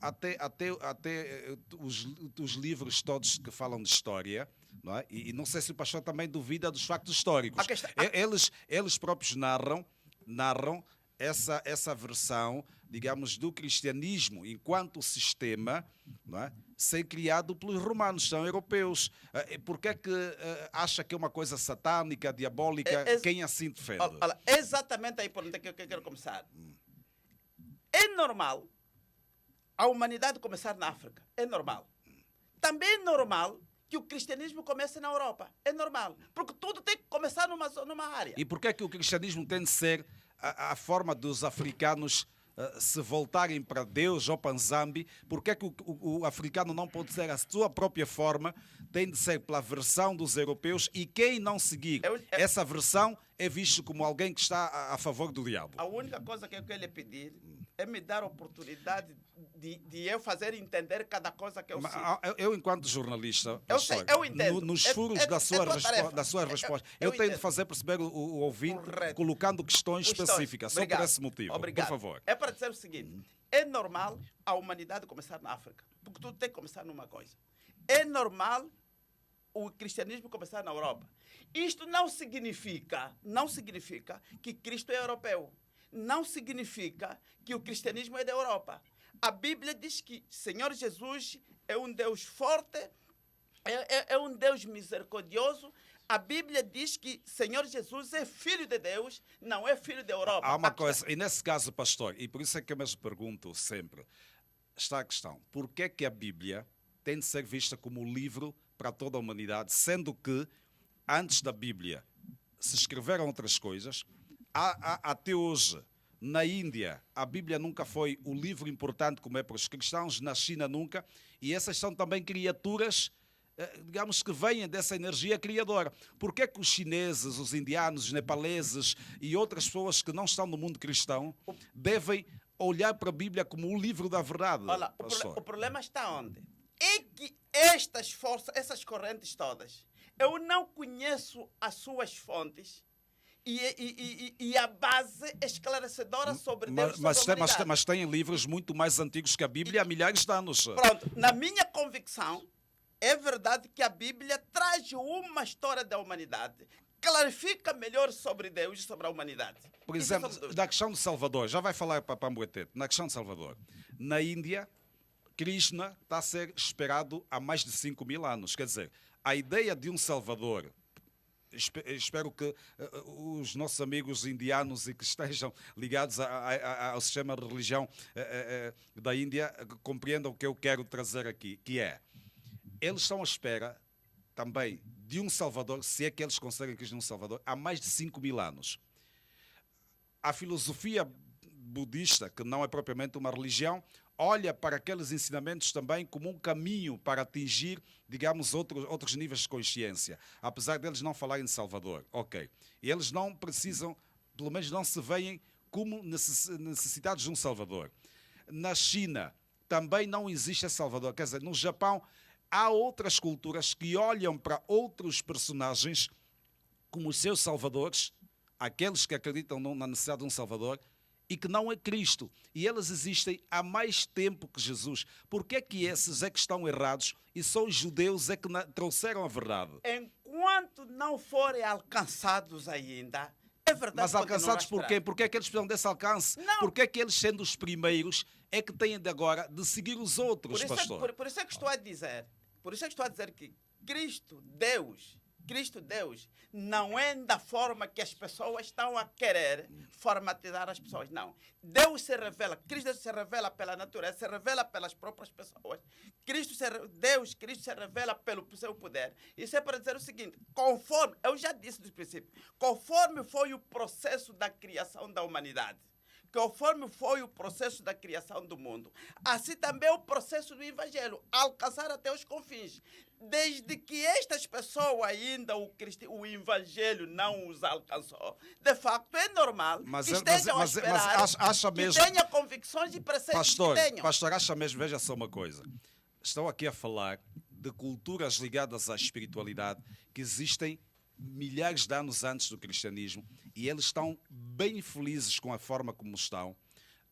até os livros todos que falam de história, não é? E não sei se o pastor também duvida dos factos históricos. Eles próprios narram essa versão digamos, do cristianismo enquanto sistema, não é, ser criado pelos romanos, são europeus. Por que é que acha que é uma coisa satânica, diabólica? Quem assim defende? Olha, exatamente aí por onde que eu quero começar. É normal a humanidade começar na África. É normal. Também é normal que o cristianismo comece na Europa. É normal. Porque tudo tem que começar numa área. E por que é que o cristianismo tem de ser a forma dos africanos se voltarem para Deus ou para Nzambi? Por que é que o africano não pode ser a sua própria forma? Tem de ser pela versão dos europeus, e quem não seguir essa versão é visto como alguém que está a favor do diabo. A única coisa que eu quero lhe pedir é me dar a oportunidade de eu fazer entender cada coisa que eu sinto. Eu, enquanto jornalista, Eu sei, eu entendo. nos furos da sua resposta, eu tenho de entendo. fazer perceber o ouvinte, Correto. colocando questões específicas, só por Obrigado. esse motivo. Obrigado. Por favor. É para dizer o seguinte: é normal a humanidade começar na África, porque tudo tem que começar numa coisa. É normal o cristianismo começar na Europa. Isto não significa que Cristo é europeu. Não significa que o cristianismo é da Europa. A Bíblia diz que Senhor Jesus é um Deus forte, é um Deus misericordioso. A Bíblia diz que Senhor Jesus é filho de Deus, não é filho da Europa. Há uma coisa, e nesse caso, pastor, e por isso é que eu mesmo pergunto sempre, está a questão: por que é que a Bíblia tem de ser vista como livro para toda a humanidade, sendo que antes da Bíblia se escreveram outras coisas? Até hoje, na Índia, a Bíblia nunca foi o livro importante como é para os cristãos, na China nunca, e essas são também criaturas, digamos, que vêm dessa energia criadora. Por que é que os chineses, os indianos, os nepaleses e outras pessoas que não estão no mundo cristão devem olhar para a Bíblia como o livro da verdade? Olha, o problema está onde? É que estas forças, essas correntes todas, eu não conheço as suas fontes e a base esclarecedora sobre Deus, sobre a humanidade. Mas têm livros muito mais antigos que a Bíblia há milhares de anos. Pronto, na minha convicção, é verdade que a Bíblia traz uma história da humanidade, clarifica melhor sobre Deus e sobre a humanidade. Por exemplo, na questão de Salvador, já vai falar para Pambuetete, na questão de Salvador, na Índia, Krishna está a ser esperado há mais de 5.000 anos. Quer dizer, a ideia de um Salvador, espero que os nossos amigos indianos e que estejam ligados ao sistema de religião da Índia compreendam o que eu quero trazer aqui, que é, eles estão à espera também de um Salvador, se é que eles conseguem Cristo um Salvador, há mais de 5.000 anos. A filosofia budista, que não é propriamente uma religião, olha para aqueles ensinamentos também como um caminho para atingir, digamos, outros níveis de consciência. Apesar deles não falarem de Salvador. Ok. Eles não precisam, pelo menos não se veem como necessitados de um Salvador. Na China também não existe Salvador. Quer dizer, no Japão há outras culturas que olham para outros personagens como os seus salvadores, aqueles que acreditam na necessidade de um Salvador, e que não é Cristo. E eles existem há mais tempo que Jesus. Por que é que esses é que estão errados e só os judeus é que trouxeram a verdade? Enquanto não forem alcançados ainda, é verdade. Mas alcançados por quê? Por que é que eles precisam desse alcance? Não. Por que é que eles, sendo os primeiros, é que têm de agora de seguir os outros, pastor? Por isso é que estou a dizer, que Cristo, Deus, não é da forma que as pessoas estão a querer formatizar as pessoas. Não. Deus se revela, Cristo se revela pela natureza, se revela pelas próprias pessoas. Cristo se revela pelo seu poder. Isso é para dizer o seguinte: conforme, eu já disse no princípio, conforme foi o processo da criação da humanidade, conforme foi o processo da criação do mundo, assim também o processo do Evangelho, alcançar até os confins. Desde que estas pessoas ainda, o Evangelho não os alcançou, de facto é normal que estejam a esperar, acha mesmo, que tenham convicções e preceitos que tenham. Pastor, acha mesmo, veja só uma coisa, estou aqui a falar de culturas ligadas à espiritualidade que existem milhares de anos antes do cristianismo, e eles estão bem felizes com a forma como estão,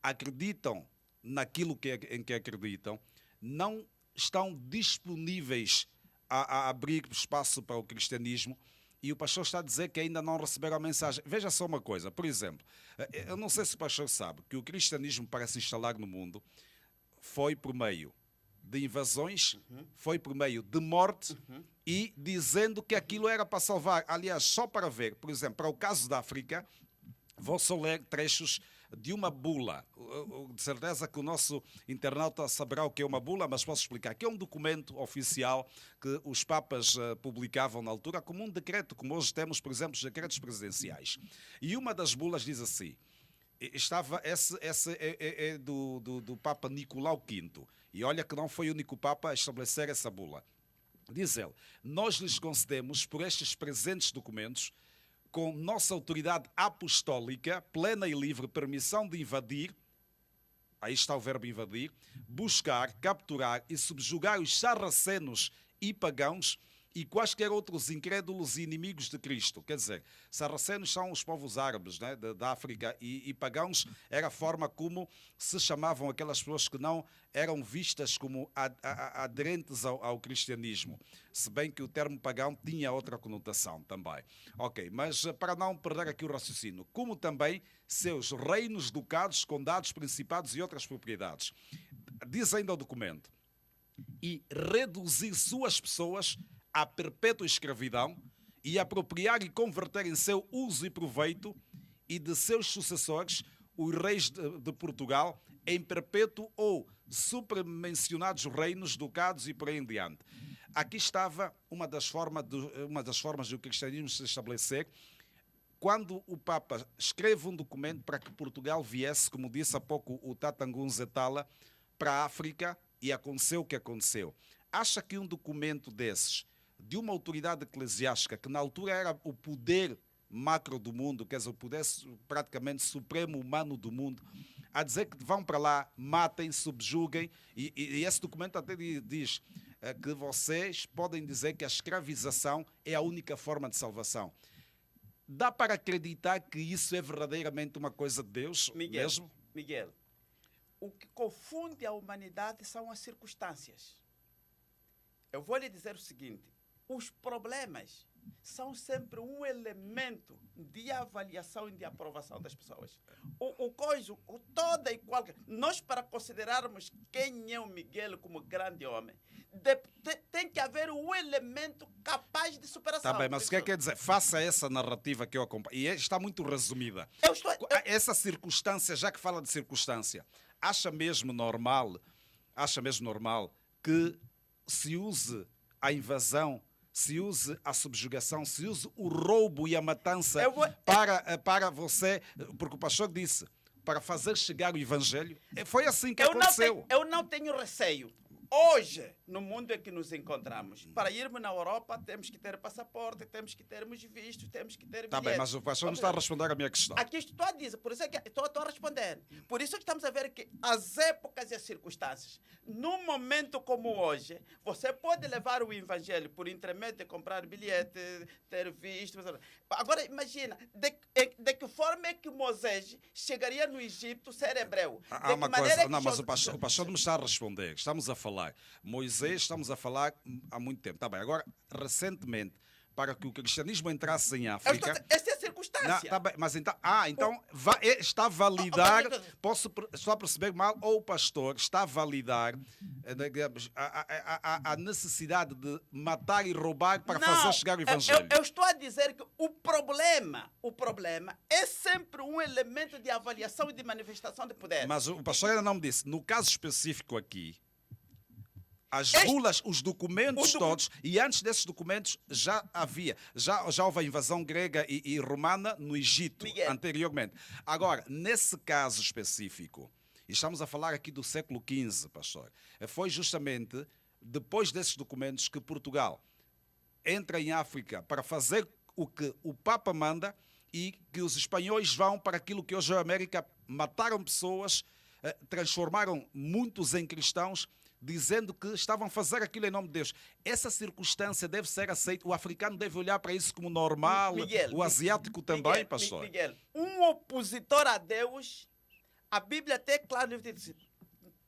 acreditam naquilo em que acreditam, não estão disponíveis a abrir espaço para o cristianismo, e o pastor está a dizer que ainda não receberam a mensagem. Veja só uma coisa, por exemplo, eu não sei se o pastor sabe que o cristianismo para se instalar no mundo foi por meio de invasões, foi por meio de morte e dizendo que aquilo era para salvar. Aliás, só para ver, por exemplo, para o caso da África, vou só ler trechos de uma bula. De certeza que o nosso internauta saberá o que é uma bula, mas posso explicar. Que é um documento oficial que os papas publicavam na altura como um decreto, como hoje temos, por exemplo, os decretos presidenciais. E uma das bulas diz assim, esse é do Papa Nicolau V. E olha que não foi o único Papa a estabelecer essa bula. Diz ele, nós lhes concedemos por estes presentes documentos com nossa autoridade apostólica, plena e livre permissão de invadir, aí está o verbo invadir, buscar, capturar e subjugar os sarracenos e pagãos e quaisquer outros incrédulos e inimigos de Cristo. Quer dizer, sarracenos são os povos árabes, né, da África e pagãos era a forma como se chamavam aquelas pessoas que não eram vistas como aderentes ao cristianismo. Se bem que o termo pagão tinha outra conotação também. Ok, mas para não perder aqui o raciocínio, como também seus reinos, ducados, condados, principados e outras propriedades. Diz ainda o documento, e reduzir suas pessoas à perpétua escravidão e apropriar e converter em seu uso e proveito e de seus sucessores, os reis de Portugal, em perpétuo ou supramencionados reinos, ducados e por aí em diante. Aqui estava uma das formas do cristianismo se estabelecer quando o Papa escreve um documento para que Portugal viesse, como disse há pouco o Tata Ngunza Tala, para a África e aconteceu o que aconteceu. Acha que um documento desses de uma autoridade eclesiástica, que na altura era o poder macro do mundo, quer dizer, o poder praticamente supremo humano do mundo, a dizer que vão para lá, matem, subjuguem, e esse documento até diz que vocês podem dizer que a escravização é a única forma de salvação. Dá para acreditar que isso é verdadeiramente uma coisa de Deus mesmo? Miguel, o que confunde a humanidade são as circunstâncias. Eu vou lhe dizer o seguinte, os problemas são sempre um elemento de avaliação e de aprovação das pessoas. Toda e qualquer... Nós, para considerarmos quem é o Miguel como grande homem, tem que haver um elemento capaz de superação. Está bem, mas o que quer dizer? Faça essa narrativa que eu acompanho. E está muito resumida. Essa circunstância, já que fala de circunstância, acha mesmo normal que se use a invasão, se use a subjugação, se use o roubo e a matança para você, porque o pastor disse, para fazer chegar o evangelho? Foi assim que aconteceu. Eu não tenho receio. Hoje, no mundo em que nos encontramos, para irmos na Europa, temos que ter passaporte, temos que termos visto, temos que ter bilhete. Está bem, mas o pastor não está a responder a minha questão. Aqui estou a dizer, por isso é que estou a responder. Por isso é que estamos a ver que as épocas e as circunstâncias, num momento como hoje, você pode levar o evangelho por intermédio de comprar bilhete, ter visto. Agora, imagina, de que forma é que Moisés chegaria no Egito ser hebreu? Mas o pastor não me está a responder. Estamos a falar. Moisés, estamos a falar há muito tempo. Está bem, agora, recentemente, para que o cristianismo entrasse em África... Essa é a circunstância. Não, tá bem, mas então está a validar... Posso só perceber mal, ou o pastor está a validar a necessidade de matar e roubar para fazer chegar o evangelho. Eu estou a dizer que o problema é sempre um elemento de avaliação e de manifestação de poder. Mas o pastor ainda não me disse, no caso específico aqui, as bulas, os documentos todos, e antes desses documentos já houve a invasão grega e romana no Egito, anteriormente. Agora, nesse caso específico, e estamos a falar aqui do século XV, pastor, foi justamente depois desses documentos que Portugal entra em África para fazer o que o Papa manda e que os espanhóis vão para aquilo que hoje é a América, mataram pessoas, transformaram muitos em cristãos, dizendo que estavam a fazer aquilo em nome de Deus. Essa circunstância deve ser aceita. O africano deve olhar para isso como normal. O asiático também, pastor. Miguel, um opositor a Deus, a Bíblia até claro diz,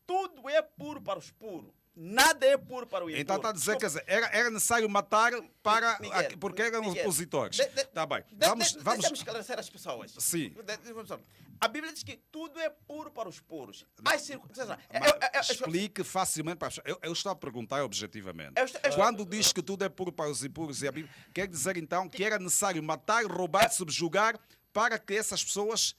tudo é puro para os puros. Nada é puro para o impuro. Então está a dizer, quer dizer, era necessário matar para, Miguel, porque eram Miguel, opositores. Está bem. Vamos. Deixa-me esclarecer as pessoas. Sim. A Bíblia diz que tudo é puro para os puros. As circunstâncias. Explique facilmente para as pessoas. Eu estou a perguntar objetivamente. Eu- Quando diz que tudo é puro para os impuros e a Bíblia, quer dizer então que era necessário matar, roubar, subjugar para que essas pessoas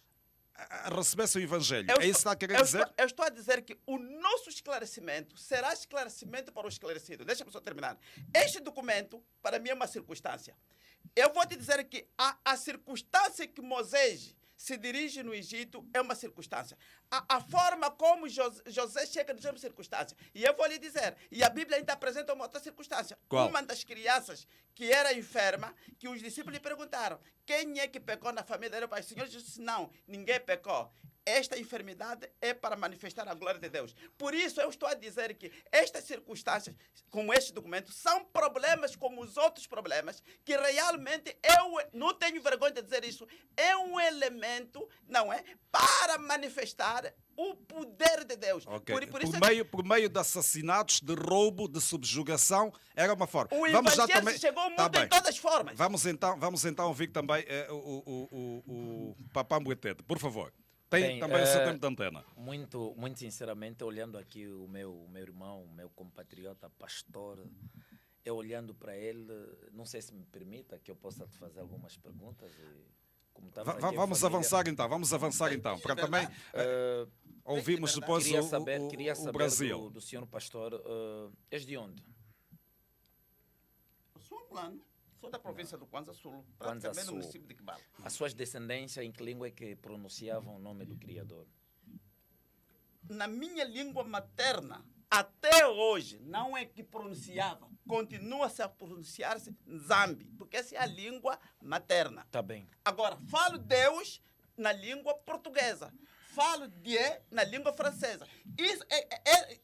recebessem o Evangelho. É isso que está a querer dizer? Eu estou a dizer que o nosso esclarecimento será esclarecimento para o esclarecido. Deixa-me só terminar. Este documento, para mim, é uma circunstância. Eu vou te dizer que a circunstância que Moisés se dirige no Egito é uma circunstância. A forma como José chega é uma circunstância. E eu vou lhe dizer, e a Bíblia ainda apresenta uma outra circunstância. Qual? Uma das crianças que era enferma, que os discípulos lhe perguntaram, quem é que pecou na família dele? O Senhor disse, não, ninguém pecou. Esta enfermidade é para manifestar a glória de Deus. Por isso, eu estou a dizer que estas circunstâncias, como este documento, são problemas como os outros problemas, que realmente eu não tenho vergonha de dizer isso, é um elemento, não é, para manifestar o poder de Deus. Ok. Por isso Por meio de assassinatos, de roubo, de subjugação, era uma forma. o Vamos já evangelho também. chegou ao Tá mundo em bem. todas as formas. Vamos então ouvir também o Papá Mbuetete, por favor. Tem Bem, também o seu tempo de antena. Muito sinceramente, olhando aqui o meu irmão, o meu compatriota, pastor, eu olhando para ele, não sei se me permita que eu possa te fazer algumas perguntas. Como estava aqui a Vamos família, avançar então, para também ouvimos depois queria o saber Brasil. do senhor pastor, és de onde? Sou plano. Sou da província do Kwanza Sul, Kwanza praticamente no Sul. município de Kibala. As suas descendências em que língua é que pronunciavam o nome do Criador? Na minha língua materna, até hoje, não é que pronunciava, continua-se a pronunciar-se Nzambi, porque essa é a língua materna. Tá bem. Agora, falo Deus na língua portuguesa, falo Dieu na língua francesa.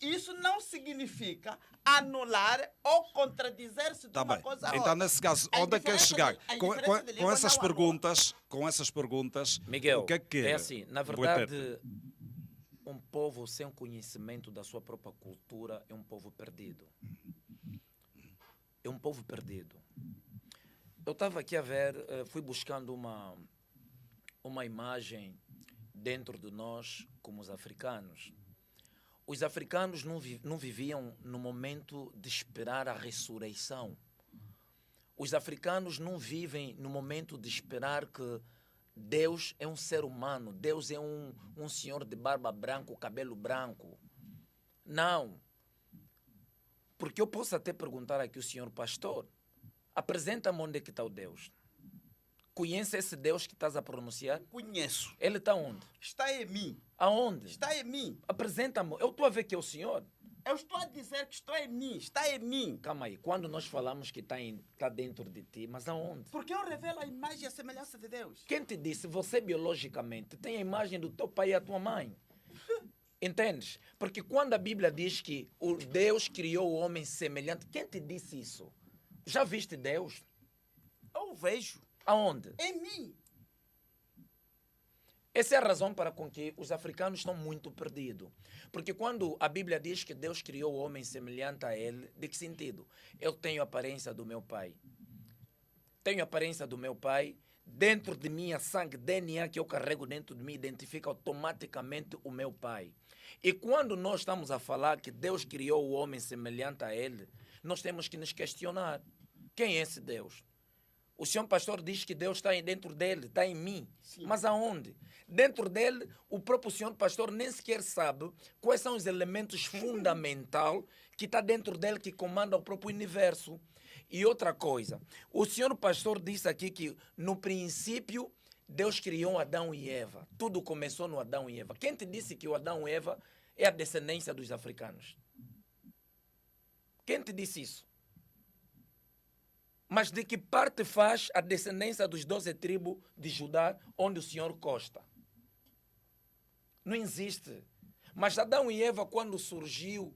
Isso não significa anular ou contradizer-se de Tá uma bem. coisa a Então, outra. nesse caso, A onde é que quer diferença chegar? de- a Com, diferença de com língua essas não anula. perguntas, Miguel, o que é que é assim, na Mbuetete? verdade, um povo sem conhecimento da sua própria cultura é um povo perdido. É um povo perdido. Eu estava aqui a ver, fui buscando uma imagem dentro de nós, como os africanos. Os africanos não viviam no momento de esperar a ressurreição. Os africanos não vivem no momento de esperar que Deus é um ser humano, Deus é um senhor de barba branca, cabelo branco. Não. Porque eu posso até perguntar aqui ao senhor pastor, apresenta-me onde é que está o Deus. Conhece esse Deus que estás a pronunciar? Conheço. Ele está onde? Está em mim. Aonde? Está em mim. Apresenta-me. Eu estou a ver que é o senhor. Eu estou a dizer que está em mim. Está em mim. Calma aí. Quando nós falamos que está dentro de ti, mas aonde? Porque eu revelo a imagem e a semelhança de Deus. Quem te disse? Você biologicamente tem a imagem do teu pai e a tua mãe. Entendes? Porque quando a Bíblia diz que o Deus criou o homem semelhante, quem te disse isso? Já viste Deus? Eu vejo. Aonde? Em mim. Essa é a razão para com que os africanos estão muito perdidos. Porque quando a Bíblia diz que Deus criou o homem semelhante a ele, de que sentido? Eu tenho a aparência do meu pai. Tenho a aparência do meu pai. Dentro de mim, a sangue, DNA que eu carrego dentro de mim, identifica automaticamente o meu pai. E quando nós estamos a falar que Deus criou o homem semelhante a ele, nós temos que nos questionar. Quem é esse Deus? O senhor pastor diz que Deus está dentro dele, está em mim. Sim. Mas aonde? Dentro dele, o próprio senhor pastor nem sequer sabe quais são os elementos fundamentais que está dentro dele, que comanda o próprio universo. E outra coisa, o senhor pastor disse aqui que no princípio Deus criou Adão e Eva. Tudo começou no Adão e Eva. Quem te disse que o Adão e Eva é a descendência dos africanos? Quem te disse isso? Mas de que parte faz a descendência dos 12 tribos de Judá, onde o Senhor consta? Não existe. Mas Adão e Eva, quando surgiu,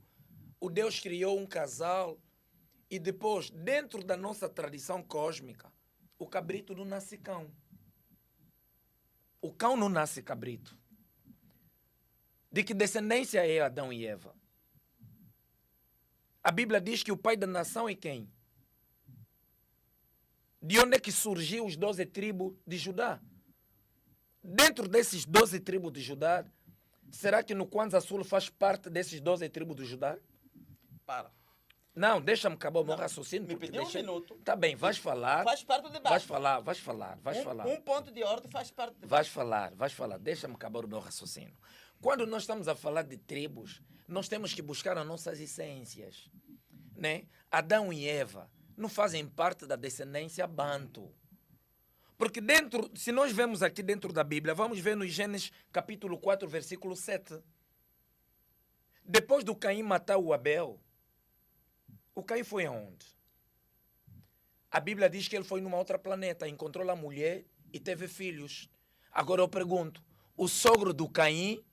o Deus criou um casal e depois, dentro da nossa tradição cósmica, o cabrito não nasce cão. O cão não nasce cabrito. De que descendência é Adão e Eva? A Bíblia diz que o pai da nação é quem? De onde é que surgiu os 12 tribos de Judá? Dentro desses 12 tribos de Judá, será que no Kwanzaa Sul faz parte desses 12 tribos de Judá? Para. Não, deixa-me acabar o meu raciocínio. Me porque pediu um deixa... minuto. Tá bem, vais falar. Faz parte do debate. Vais falar. Um ponto de ordem faz parte do debate. Vais falar. Deixa-me acabar o meu raciocínio. Quando nós estamos a falar de tribos, nós temos que buscar as nossas essências. Né? Adão e Eva não fazem parte da descendência banto. Porque dentro, se nós vemos aqui dentro da Bíblia, vamos ver no Gênesis capítulo 4, versículo 7. Depois do Caim matar o Abel, o Caim foi aonde? A Bíblia diz que ele foi numa outra planeta, encontrou a mulher e teve filhos. Agora eu pergunto, o sogro do Caim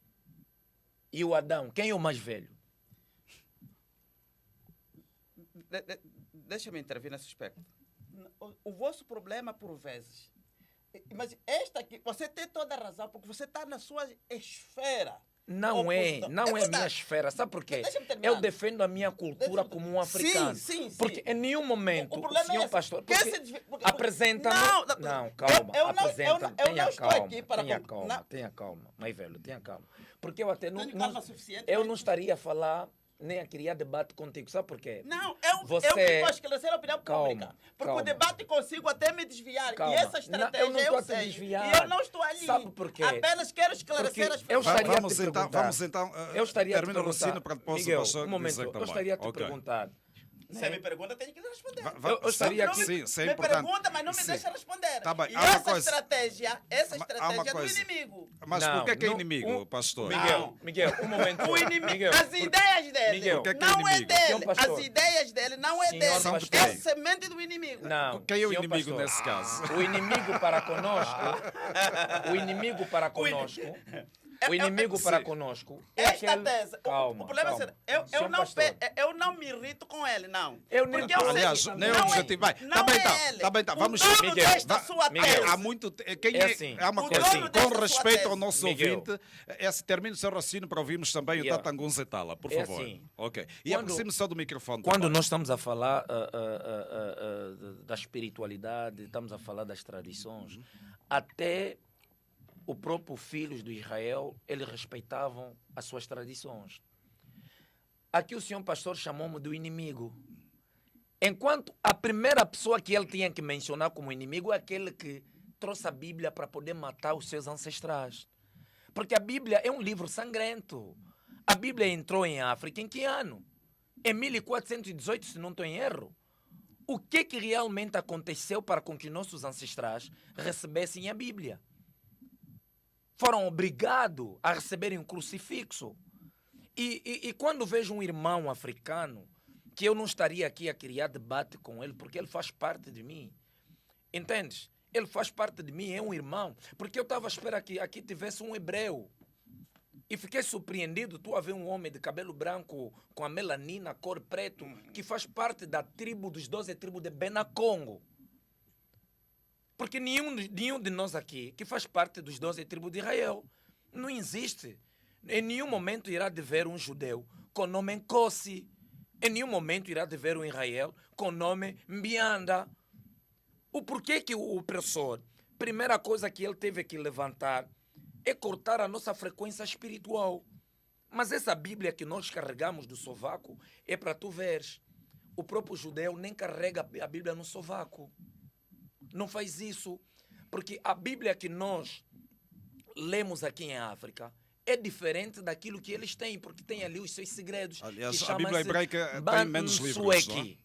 e o Adão, quem é o mais velho? Deixa-me intervir nesse aspecto. O vosso problema, por vezes... Mas esta aqui, você tem toda a razão, porque você está na sua esfera. Não é minha esfera. Sabe por quê? Eu defendo a minha cultura como um africano. Sim. Porque em nenhum momento o problema senhor é pastor... porque Apresenta-me... Não, calma. Apresenta-me. Tenha calma. Mais velho, tenha calma. Porque eu até não... Eu não estaria a falar... nem a criar debate contigo. Sabe por quê? Não, eu Você... fico a esclarecer a opinião pública. Porque calma. o debate consigo até me desviar. Calma. E essa estratégia eu não estou a te sei. desviar. E eu não estou ali. Sabe por quê? Apenas quero esclarecer Porque as eu pessoas. estaria a te perguntar. Vamos então Eu estaria a te termina o perguntar. raciocínio para depois Miguel, o pastor um momento. dizer também. Eu estaria a te Ok. perguntar. Você me pergunta, tenho que lhe responder. Eu estaria aqui... Sim, isso é me importante. pergunta, mas não me Sim. deixa responder. Tá bem, E há uma essa coisa. estratégia Há uma é do coisa. inimigo. Mas Não, por que é não, inimigo, pastor? Miguel, um momento. O inimigo, Miguel, as ideias dele Miguel, que é não é inimigo? dele. Senhor pastor. As ideias dele não é Senhor dele. pastor. É semente do inimigo. Não. Quem é o senhor inimigo pastor, nesse caso? O inimigo para conosco. O inimigo para conosco. O inimigo para sim. conosco é Esta aquele... tese, Calma, o problema calma. é que Senhor pastor, eu não me irrito com ele, não. Eu nem Porque tô- sei Aliás, que nem é não objetivo. Vai, não tá bem, é tá. ele. Tá bem, tá. O Vamos dono Miguel, desta sua tese. Há muito. Quem É é, assim. há uma O coisa. dono desta Com sua respeito tese. ao nosso Miguel. ouvinte, termine o seu raciocínio para ouvirmos também o Yeah. Tatangun Zetala, por É favor. assim. Ok. E Quando- aproxime só do microfone. Quando também. nós estamos a falar da espiritualidade, estamos a falar das tradições, até o próprio filhos de Israel, eles respeitavam as suas tradições. Aqui o senhor pastor chamou-me do inimigo. Enquanto a primeira pessoa que ele tinha que mencionar como inimigo é aquele que trouxe a Bíblia para poder matar os seus ancestrais. Porque a Bíblia é um livro sangrento. A Bíblia entrou em África em que ano? Em 1418, se não estou em erro. O que realmente aconteceu para com que nossos ancestrais recebessem a Bíblia? Foram obrigados a receberem um crucifixo. E quando vejo um irmão africano, que eu não estaria aqui a criar debate com ele, porque ele faz parte de mim. Entendes? Ele faz parte de mim, é um irmão. Porque eu estava à espera que aqui tivesse um hebreu. E fiquei surpreendido, tu a ver um homem de cabelo branco, com a melanina, cor preto, que faz parte da tribo dos 12 tribos de Benacongo. Porque nenhum de nós aqui que faz parte dos 12 tribos de Israel. Não existe. Em nenhum momento irá de ver um judeu com nome Nkosi. Em nenhum momento irá de ver um Israel com nome Mbianda. O porquê que o opressor, primeira coisa que ele teve que levantar é cortar a nossa frequência espiritual. Mas essa Bíblia que nós carregamos do sovaco é para tu veres. O próprio judeu nem carrega a Bíblia no sovaco. Não faz isso. Porque a Bíblia que nós lemos aqui em África é diferente daquilo que eles têm, porque tem ali os seus segredos. Aliás, que a Bíblia chama-se hebraica tem menos livros, não é? Mansueki.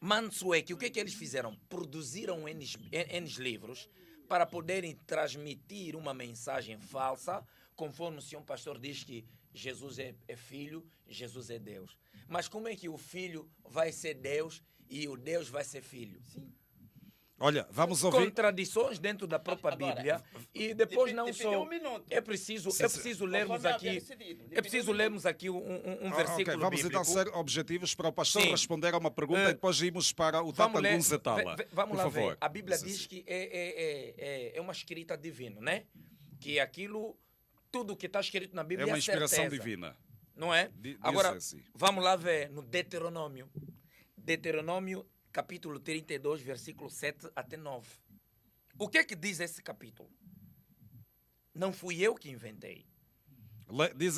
Mansueki, o que é que eles fizeram? Produziram N livros para poderem transmitir uma mensagem falsa, conforme o senhor pastor diz que Jesus é filho, Jesus é Deus. Mas como é que o filho vai ser Deus e o Deus vai ser filho? Sim. Olha, vamos ouvir. Contradições dentro da própria Agora, Bíblia e depois te não pedi só um minuto. é preciso lermos Conforme aqui havia decidido. é preciso lermos aqui um versículo Ok, vamos bíblico. então ser objetivos para o pastor Sim. responder a uma pergunta e depois irmos para o Vamos ler, Tatangun Zetala. vamos por lá favor. ver. A Bíblia Sim, diz sim. que é uma escrita divina, né? Que aquilo, tudo que está escrito na É Bíblia uma inspiração certeza. divina. não é? Diz Agora, assim. vamos lá ver no Deuteronômio. Deuteronômio, capítulo 32, versículo 7 até 9. O que é que diz esse capítulo? Não fui eu que inventei.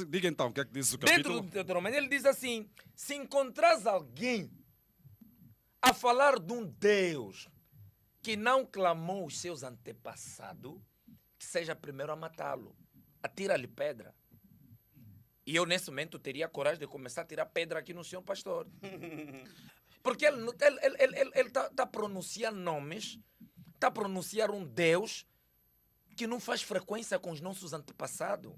Diga então o que é que diz o Dentro capítulo. do Deuteronômio, ele diz assim: se encontrares alguém a falar de um Deus que não clamou os seus antepassados, que seja primeiro a matá-lo. Atira-lhe pedra. E eu, nesse momento, teria coragem de começar a tirar pedra aqui no senhor pastor. Porque ele está pronunciando nomes, está a pronunciar um Deus que não faz frequência com os nossos antepassados.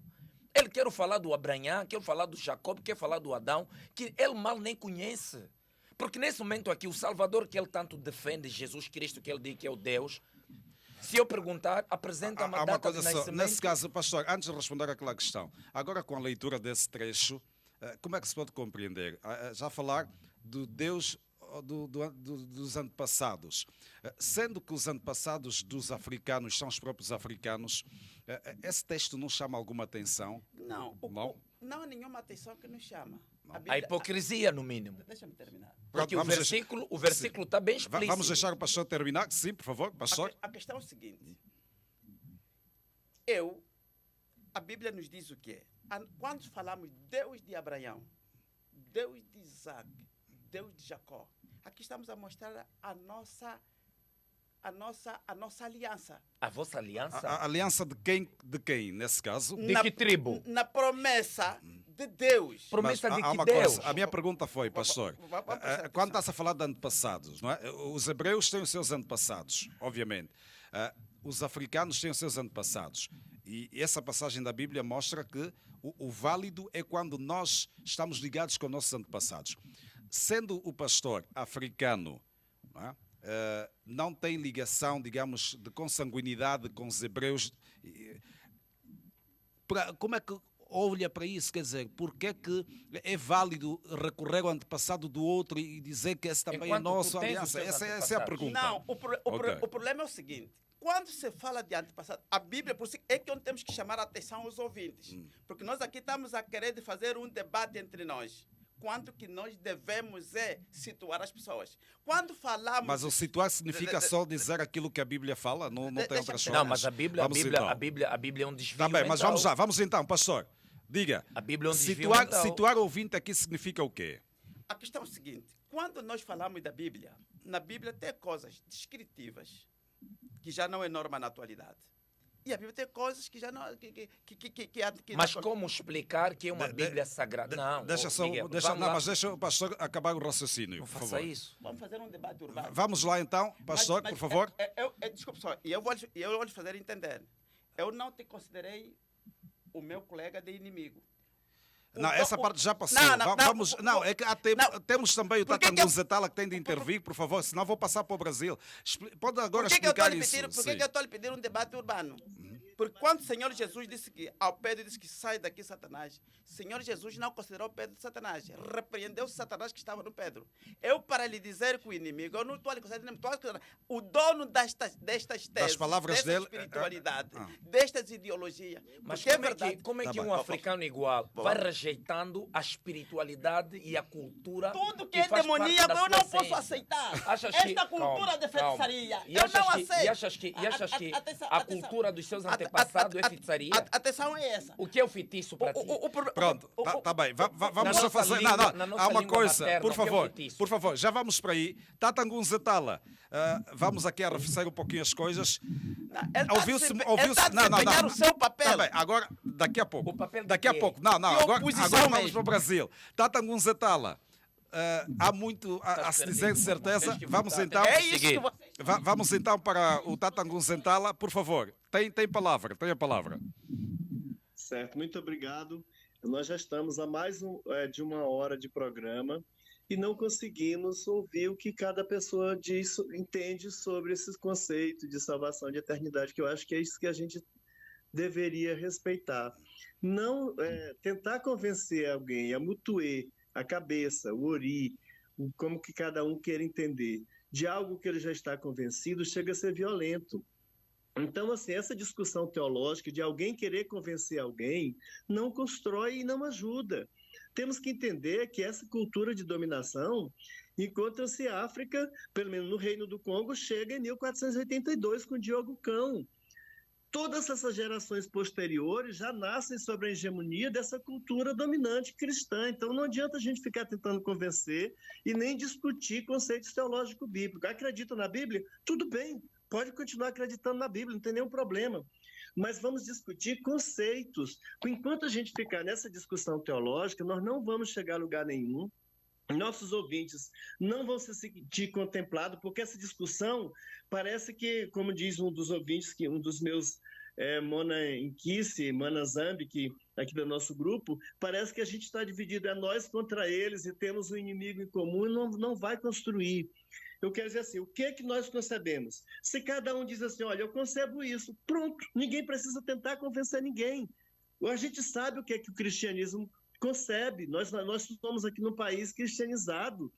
Ele quer falar do Abraão, quer falar do Jacob, quer falar do Adão, que ele mal nem conhece. Porque nesse momento aqui, o Salvador que ele tanto defende, Jesus Cristo, que ele diz que é o Deus, se eu perguntar, apresenta uma Há uma data coisa de só. nascimento. Nesse caso, pastor, antes de responder àquela questão, agora com a leitura desse trecho, como é que se pode compreender? Já falar do Deus dos antepassados. Sendo que os antepassados dos africanos são os próprios africanos, esse texto não chama alguma atenção? Não, Não? não há nenhuma atenção que nos chama. A hipocrisia, no mínimo. Deixa-me terminar. Porque Pronto, o versículo está bem explícito. Vamos deixar o pastor terminar? Sim, por favor, pastor. A questão é o seguinte. A Bíblia nos diz o quê? Quando falamos Deus de Abraão, Deus de Isaac, Deus de Jacó, aqui estamos a mostrar a nossa aliança. A vossa aliança? A aliança de quem, nesse caso? De que tribo? Na promessa de Deus. Promessa Mas de há que uma Deus? coisa, a minha pergunta foi, pastor, Vamos prestar atenção. quando está-se a falar de antepassados, não é? Os hebreus têm os seus antepassados, obviamente. Os africanos têm os seus antepassados. E essa passagem da Bíblia mostra que o válido é quando nós estamos ligados com nossos antepassados. Sendo o pastor africano, não tem ligação, digamos, de consanguinidade com os hebreus. Como é que olha para isso? Quer dizer, porque é que é válido recorrer ao antepassado do outro e dizer que esse também Enquanto é nosso? tu tens Aliança? os teus Essa é a antepassados. pergunta. Não, Ok. o problema é o seguinte. Quando se fala de antepassado, a Bíblia, por isso é que temos que chamar a atenção aos ouvintes. Porque nós aqui estamos a querer fazer um debate entre nós. Quanto que nós devemos situar as pessoas. Quando falamos... Mas o situar significa só dizer aquilo que a Bíblia fala? Não tem Deixa-me outras terminar. Não, mas a Bíblia, Vamos então. a Bíblia é um desvio Está bem, mas mental. vamos lá. Vamos então, pastor. Diga. A Bíblia é um desvio Situar, mental. situar ouvinte aqui significa o quê? A questão é o seguinte. Quando nós falamos da Bíblia, na Bíblia tem coisas descritivas que já não é norma na atualidade. E a Bíblia tem coisas que já não... Mas como explicar que é uma Bíblia sagrada? Não, Deixa só, Miguel, deixa, vamos não, lá. mas deixa o pastor acabar o raciocínio, Não por faça favor. isso. Vamos fazer um debate urbano. Vamos lá então, pastor, por favor. Desculpe só, e eu vou lhe fazer entender. Eu não te considerei o meu colega de inimigo. Não, essa parte já passou. É que temos também o Por que Tata que eu- Ngunzetala que tem de intervir, por favor, senão vou passar para o Brasil. Pode agora Por que eu estou explicar a lhe isso. pedir, por que Sim. eu estou a lhe pedir um debate urbano? Porque quando o Senhor Jesus disse que ao Pedro disse que sai daqui Satanás, o Senhor Jesus não considerou Pedro de Satanás, repreendeu Satanás que estava no Pedro. Eu, para lhe dizer que o inimigo, eu não estou a lhe considerar inimigo, estou a considerar o dono destas teses, palavras dessa dele, espiritualidade, destas ideologias. Mas Porque como, é verdade. como é Tá que bem. um africano igual vai rejeitando a espiritualidade e a cultura Tudo que que é faz demoníaco parte da eu não sua posso essência? aceitar. Achas Esta que- cultura calma, de feitiçaria, calma. E eu achas não que- aceito. e achas que Atenção, a atenção. cultura dos seus antepassados é feitiçaria? Atenção é essa. O que é o feitiço para ti? Pronto, tá bem. Vamos só nossa fazer. língua- Não, na não. nossa Há uma língua coisa, materna, por o que é favor. feitiço? Por favor, já vamos para aí. Tata Ngunzetala, vamos aqui arrefecer um pouquinho as coisas. Ouviu-se. Ele está a Não. desempenhar o seu papel. Tá bem, agora, daqui a pouco. O papel de Daqui a quê? pouco. Não, De agora oposição vamos mesmo. para o Brasil. Tata Ngunzetala, há muito a Estás se dizer de perdido, irmão. certeza. Tens que Vamos voltar. então. É isso que Seguir. você... Vamos então para o Tata Ngunzetala, por favor. Tem a palavra. Certo, muito obrigado. Nós já estamos há mais de uma hora de programa e não conseguimos ouvir o que cada pessoa entende sobre esses conceitos de salvação de eternidade, que eu acho que é isso que a gente deveria respeitar. Não tentar convencer alguém a mutuer a cabeça, o ori, como que cada um queira entender, de algo que ele já está convencido, chega a ser violento. Então, assim, essa discussão teológica de alguém querer convencer alguém não constrói e não ajuda. temos que entender que essa cultura de dominação encontra-se em África, pelo menos no Reino do Congo, chega em 1482 com Diogo Cão. Todas essas gerações posteriores já nascem sob a hegemonia dessa cultura dominante cristã. Então, não adianta a gente ficar tentando convencer e nem discutir conceitos teológicos bíblicos. Acredita na Bíblia? Tudo bem, pode continuar acreditando na Bíblia, não tem nenhum problema. Mas vamos discutir conceitos. Enquanto a gente ficar nessa discussão teológica, nós não vamos chegar a lugar nenhum. Nossos ouvintes não vão se sentir contemplados, porque essa discussão parece que, como diz um dos ouvintes, que um dos meus Mona Nkisi, Mana Zambi, aqui do nosso grupo, parece que a gente está dividido, é nós contra eles e temos um inimigo em comum e não vai construir. Eu quero dizer assim, o que é que nós concebemos? Se cada um diz assim, olha, eu concebo isso, pronto, ninguém precisa tentar convencer ninguém. A gente sabe o que é que o cristianismo concebe. Nós somos aqui num país cristianizado.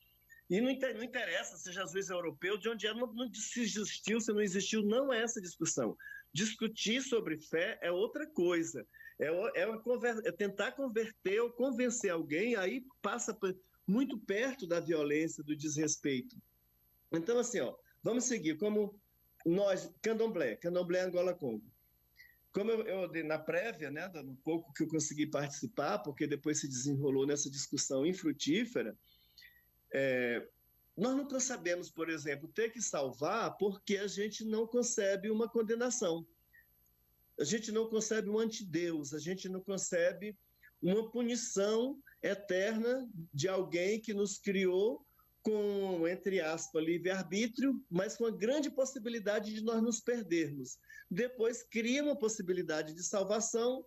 E não interessa se Jesus é europeu, de onde é, não se existiu, se não existiu, não é essa discussão. Discutir sobre fé é outra coisa. É tentar converter ou convencer alguém, aí passa muito perto da violência, do desrespeito. Então, assim, vamos seguir. Como nós, Candomblé Angola Congo. Como eu na prévia, né, no pouco que eu consegui participar, porque depois se desenrolou nessa discussão infrutífera, nós nunca sabemos, por exemplo, ter que salvar porque a gente não concebe uma condenação. A gente não concebe um antideus, a gente não concebe uma punição eterna de alguém que nos criou com, entre aspas, livre-arbítrio, mas com a grande possibilidade de nós nos perdermos. Depois cria uma possibilidade de salvação,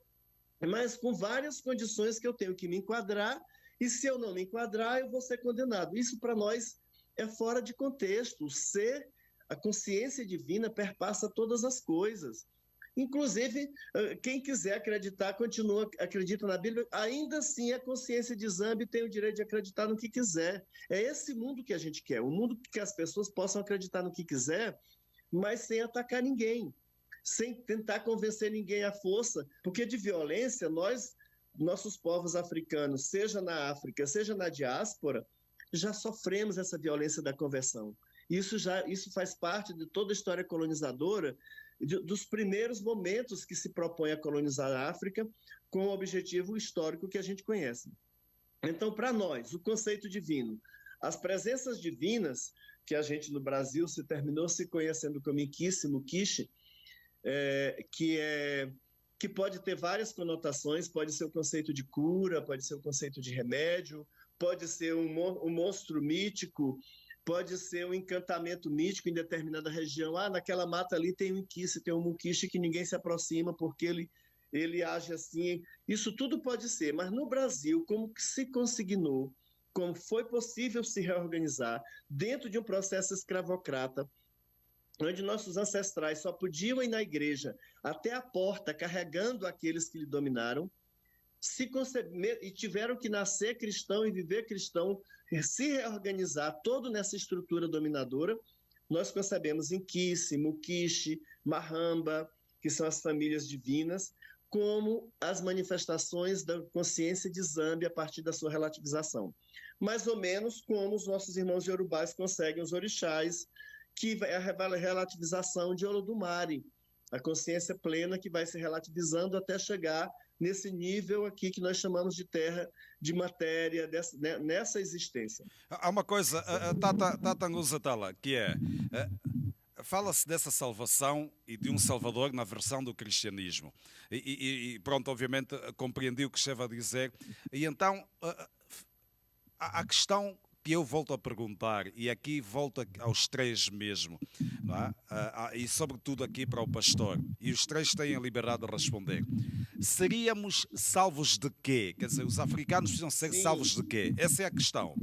mas com várias condições que eu tenho que me enquadrar, e se eu não me enquadrar, eu vou ser condenado. Isso para nós é fora de contexto. O ser, a consciência divina perpassa todas as coisas. Inclusive, quem quiser acreditar, acredita na Bíblia, ainda assim a consciência de Zambi tem o direito de acreditar no que quiser. É esse mundo que a gente quer, um mundo que as pessoas possam acreditar no que quiser, mas sem atacar ninguém, sem tentar convencer ninguém à força, porque de violência, nossos povos africanos, seja na África, seja na diáspora, já sofremos essa violência da conversão. Isso faz parte de toda a história colonizadora, dos primeiros momentos que se propõe a colonizar a África com o objetivo histórico que a gente conhece. Então, para nós, o conceito divino, as presenças divinas, que a gente no Brasil terminou se conhecendo como Nkisi, Mukishi, que pode ter várias conotações, pode ser o conceito de cura, pode ser o conceito de remédio, pode ser um monstro mítico, pode ser um encantamento mítico em determinada região. Naquela mata ali tem um Nkisi, tem um Mukishi que ninguém se aproxima porque ele age assim. Isso tudo pode ser, mas no Brasil, como que se consignou, como foi possível se reorganizar dentro de um processo escravocrata, onde nossos ancestrais só podiam ir na igreja até a porta carregando aqueles que lhe dominaram, e tiveram que nascer cristão e viver cristão, se reorganizar todo nessa estrutura dominadora. Nós concebemos Nkisi, Mukishi, Mahamba, que são as famílias divinas, como as manifestações da consciência de Zambi a partir da sua relativização. Mais ou menos como os nossos irmãos iorubás conseguem os orixás, que é a relativização de Olodumare, a consciência plena que vai se relativizando até chegar nesse nível aqui que nós chamamos de terra, de matéria, nessa existência. Há uma coisa, Tata Nguzatala, que fala-se dessa salvação e de um salvador na versão do cristianismo. E pronto, obviamente, compreendi o que estava a dizer. E então, a questão que eu volto a perguntar, e aqui volto aos três mesmo, não é? E sobretudo aqui para o pastor, e os três têm a liberdade de responder. Seríamos salvos de quê? Quer dizer, os africanos precisam ser salvos de quê? Essa é a questão.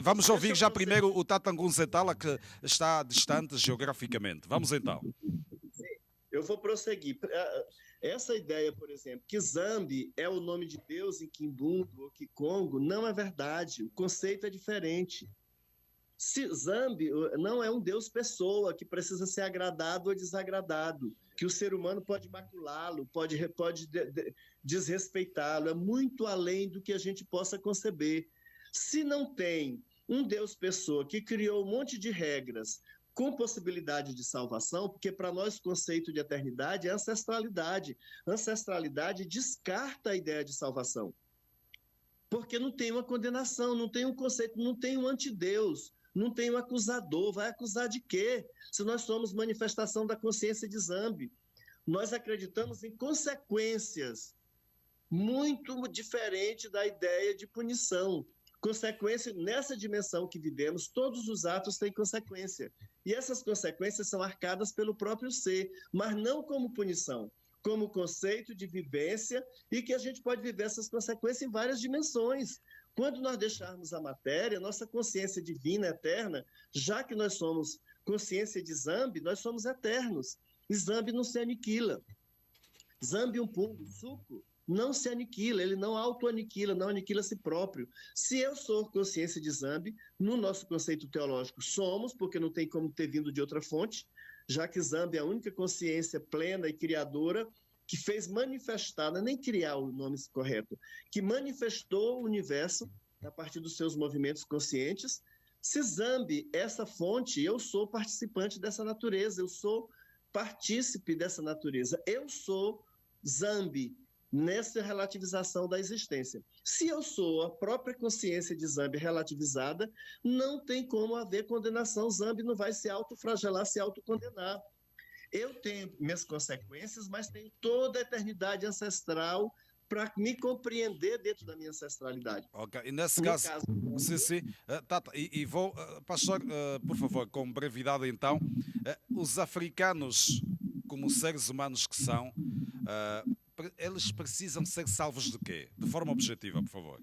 Vamos ouvir já primeiro o Tata Nguzatala, que está distante geograficamente. Vamos então. Eu vou prosseguir. Essa ideia, por exemplo, que Zambi é o nome de Deus em Kimbundu ou Kikongo, não é verdade. O conceito é diferente. Zambi não é um Deus pessoa que precisa ser agradado ou desagradado. que o ser humano pode maculá-lo, pode desrespeitá-lo, é muito além do que a gente possa conceber. Se não tem um Deus pessoa que criou um monte de regras com possibilidade de salvação, porque para nós o conceito de eternidade é ancestralidade. Ancestralidade descarta a ideia de salvação, porque não tem uma condenação, não tem um conceito, não tem um antideus, não tem um acusador. Vai acusar de quê? Se nós somos manifestação da consciência de Zambi. Nós acreditamos em consequências, muito diferente da ideia de punição. Consequência, nessa dimensão que vivemos, todos os atos têm consequência. E essas consequências são arcadas pelo próprio ser, mas não como punição, como conceito de vivência, e que a gente pode viver essas consequências em várias dimensões. Quando nós deixarmos a matéria, nossa consciência divina, eterna, já que nós somos consciência de Zambi, nós somos eternos. E Zambi não se aniquila. Zambi Umpungo, suco, não se aniquila, ele não auto-aniquila, não aniquila a si próprio. Se eu sou consciência de Zambi, no nosso conceito teológico somos, porque não tem como ter vindo de outra fonte, já que Zambi é a única consciência plena e criadora que fez manifestar, não é nem criar o nome correto, que manifestou o universo a partir dos seus movimentos conscientes. Se Zambi, essa fonte, eu sou participante dessa natureza, eu sou partícipe dessa natureza, eu sou Zambi, nessa relativização da existência. Se eu sou a própria consciência de Zambi relativizada, não tem como haver condenação. Zambi não vai se autoflagelar, se autocondenar. Eu tenho minhas consequências, mas tenho toda a eternidade ancestral para me compreender dentro da minha ancestralidade. Ok, e nesse caso, sim. Tata, e vou, pastor, por favor, com brevidade então, os africanos, como seres humanos que são, eles precisam ser salvos de quê? De forma objetiva, por favor.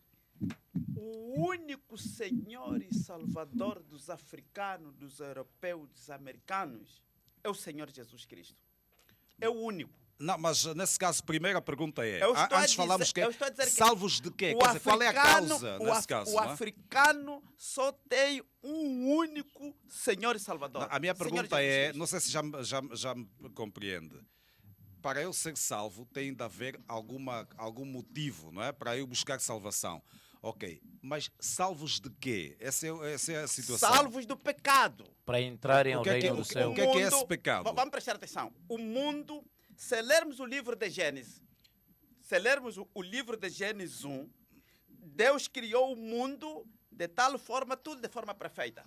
O único Senhor e Salvador dos africanos, dos europeus, dos americanos, é o Senhor Jesus Cristo. É o único. Não, mas nesse caso, a primeira pergunta é, antes falamos que salvos de quê? Quer dizer, qual é a causa nesse caso? O africano só tem um único Senhor e Salvador. Não, a minha pergunta é, não sei se já me compreende. Para eu ser salvo, tem de haver algum motivo, não é? Para eu buscar salvação. Ok, mas salvos de quê? Essa é a situação. Salvos do pecado. Para entrarem ao reino do céu. O que é esse pecado? Vamos prestar atenção. O mundo, se lermos o livro de Gênesis, se lermos o livro de Gênesis 1, Deus criou o mundo de tal forma, tudo de forma perfeita.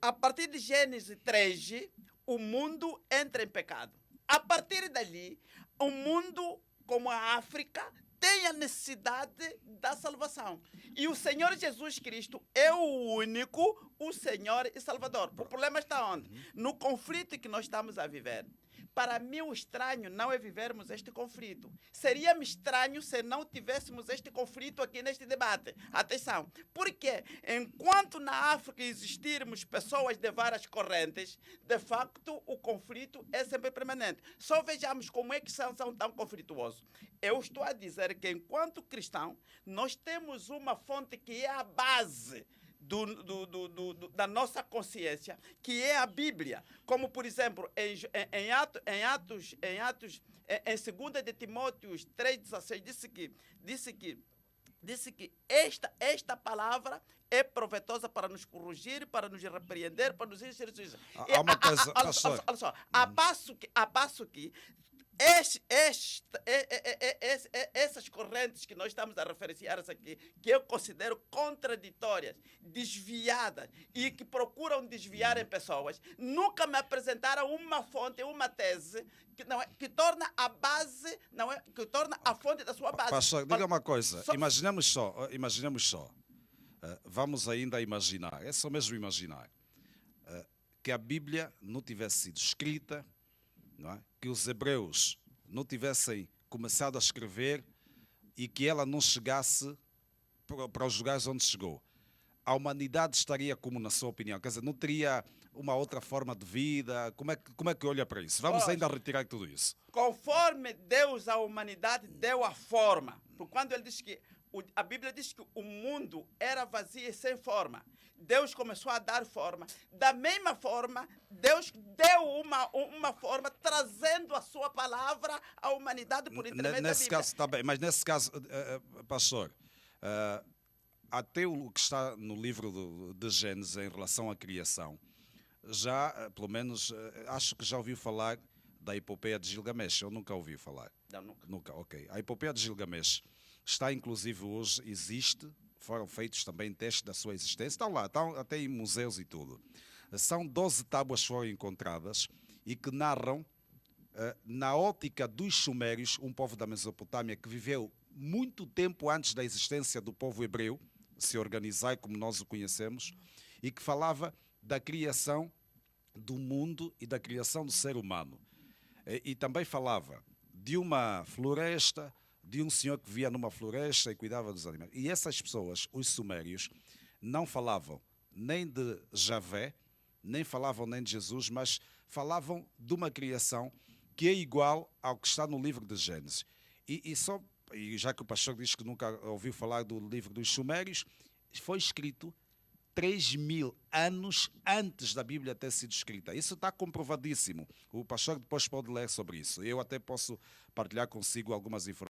A partir de Gênesis 3, o mundo entra em pecado. A partir dali, o mundo, como a África, tem a necessidade da salvação. E o Senhor Jesus Cristo é o único, o Senhor e Salvador. O problema está onde? No conflito que nós estamos a viver. Para mim, o estranho não é vivermos este conflito. Seria-me estranho se não tivéssemos este conflito aqui neste debate. Atenção, porque enquanto na África existirmos pessoas de várias correntes, de facto, o conflito é sempre permanente. Só vejamos como é que são tão conflituosos. Eu estou a dizer que, enquanto cristão, nós temos uma fonte que é a base da nossa consciência, que é a Bíblia. Como, por exemplo, em 2 de Timóteo 3,16, disse que esta palavra é proveitosa para nos corrigir, para nos repreender, para nos ensinar. Há uma coisa, pastor. Olha só, a passo que essas correntes que nós estamos a referenciar aqui, que eu considero contraditórias, desviadas e que procuram desviar em pessoas, nunca me apresentaram uma fonte, uma tese que torna a base, que torna a fonte da sua base. Pastor, diga uma coisa, imaginemos só, vamos ainda imaginar, é só mesmo imaginar, que a Bíblia não tivesse sido escrita, não é? Que os hebreus não tivessem começado a escrever e que ela não chegasse para os lugares onde chegou. A humanidade estaria como, na sua opinião? Quer dizer, não teria uma outra forma de vida? Como é que olha para isso? Vamos ainda retirar tudo isso. Conforme Deus à humanidade deu a forma. Porque quando ele diz que A Bíblia diz que o mundo era vazio e sem forma. Deus começou a dar forma. Da mesma forma, Deus deu uma forma, trazendo a sua palavra à humanidade por intermédio da Nesse Bíblia. caso está bem, mas nesse caso, pastor, até o que está no livro de Gênesis em relação à criação, já, pelo menos, acho que já ouviu falar da epopeia de Gilgamesh. Eu nunca ouvi falar. Não, nunca. Nunca, ok. A epopeia de Gilgamesh está, inclusive, hoje, existe, foram feitos também testes da sua existência, estão lá, estão até em museus e tudo. São 12 tábuas que foram encontradas e que narram, na ótica dos sumérios, um povo da Mesopotâmia que viveu muito tempo antes da existência do povo hebreu, se organizar como nós o conhecemos, e que falava da criação do mundo e da criação do ser humano. E também falava de uma floresta, de um senhor que vivia numa floresta e cuidava dos animais. E essas pessoas, os sumérios, não falavam nem de Javé, nem falavam nem de Jesus, mas falavam de uma criação que é igual ao que está no livro de Gênesis. E já que o pastor diz que nunca ouviu falar do livro dos sumérios, foi escrito 3.000 anos antes da Bíblia ter sido escrita. Isso está comprovadíssimo. O pastor depois pode ler sobre isso. Eu até posso partilhar consigo algumas informações.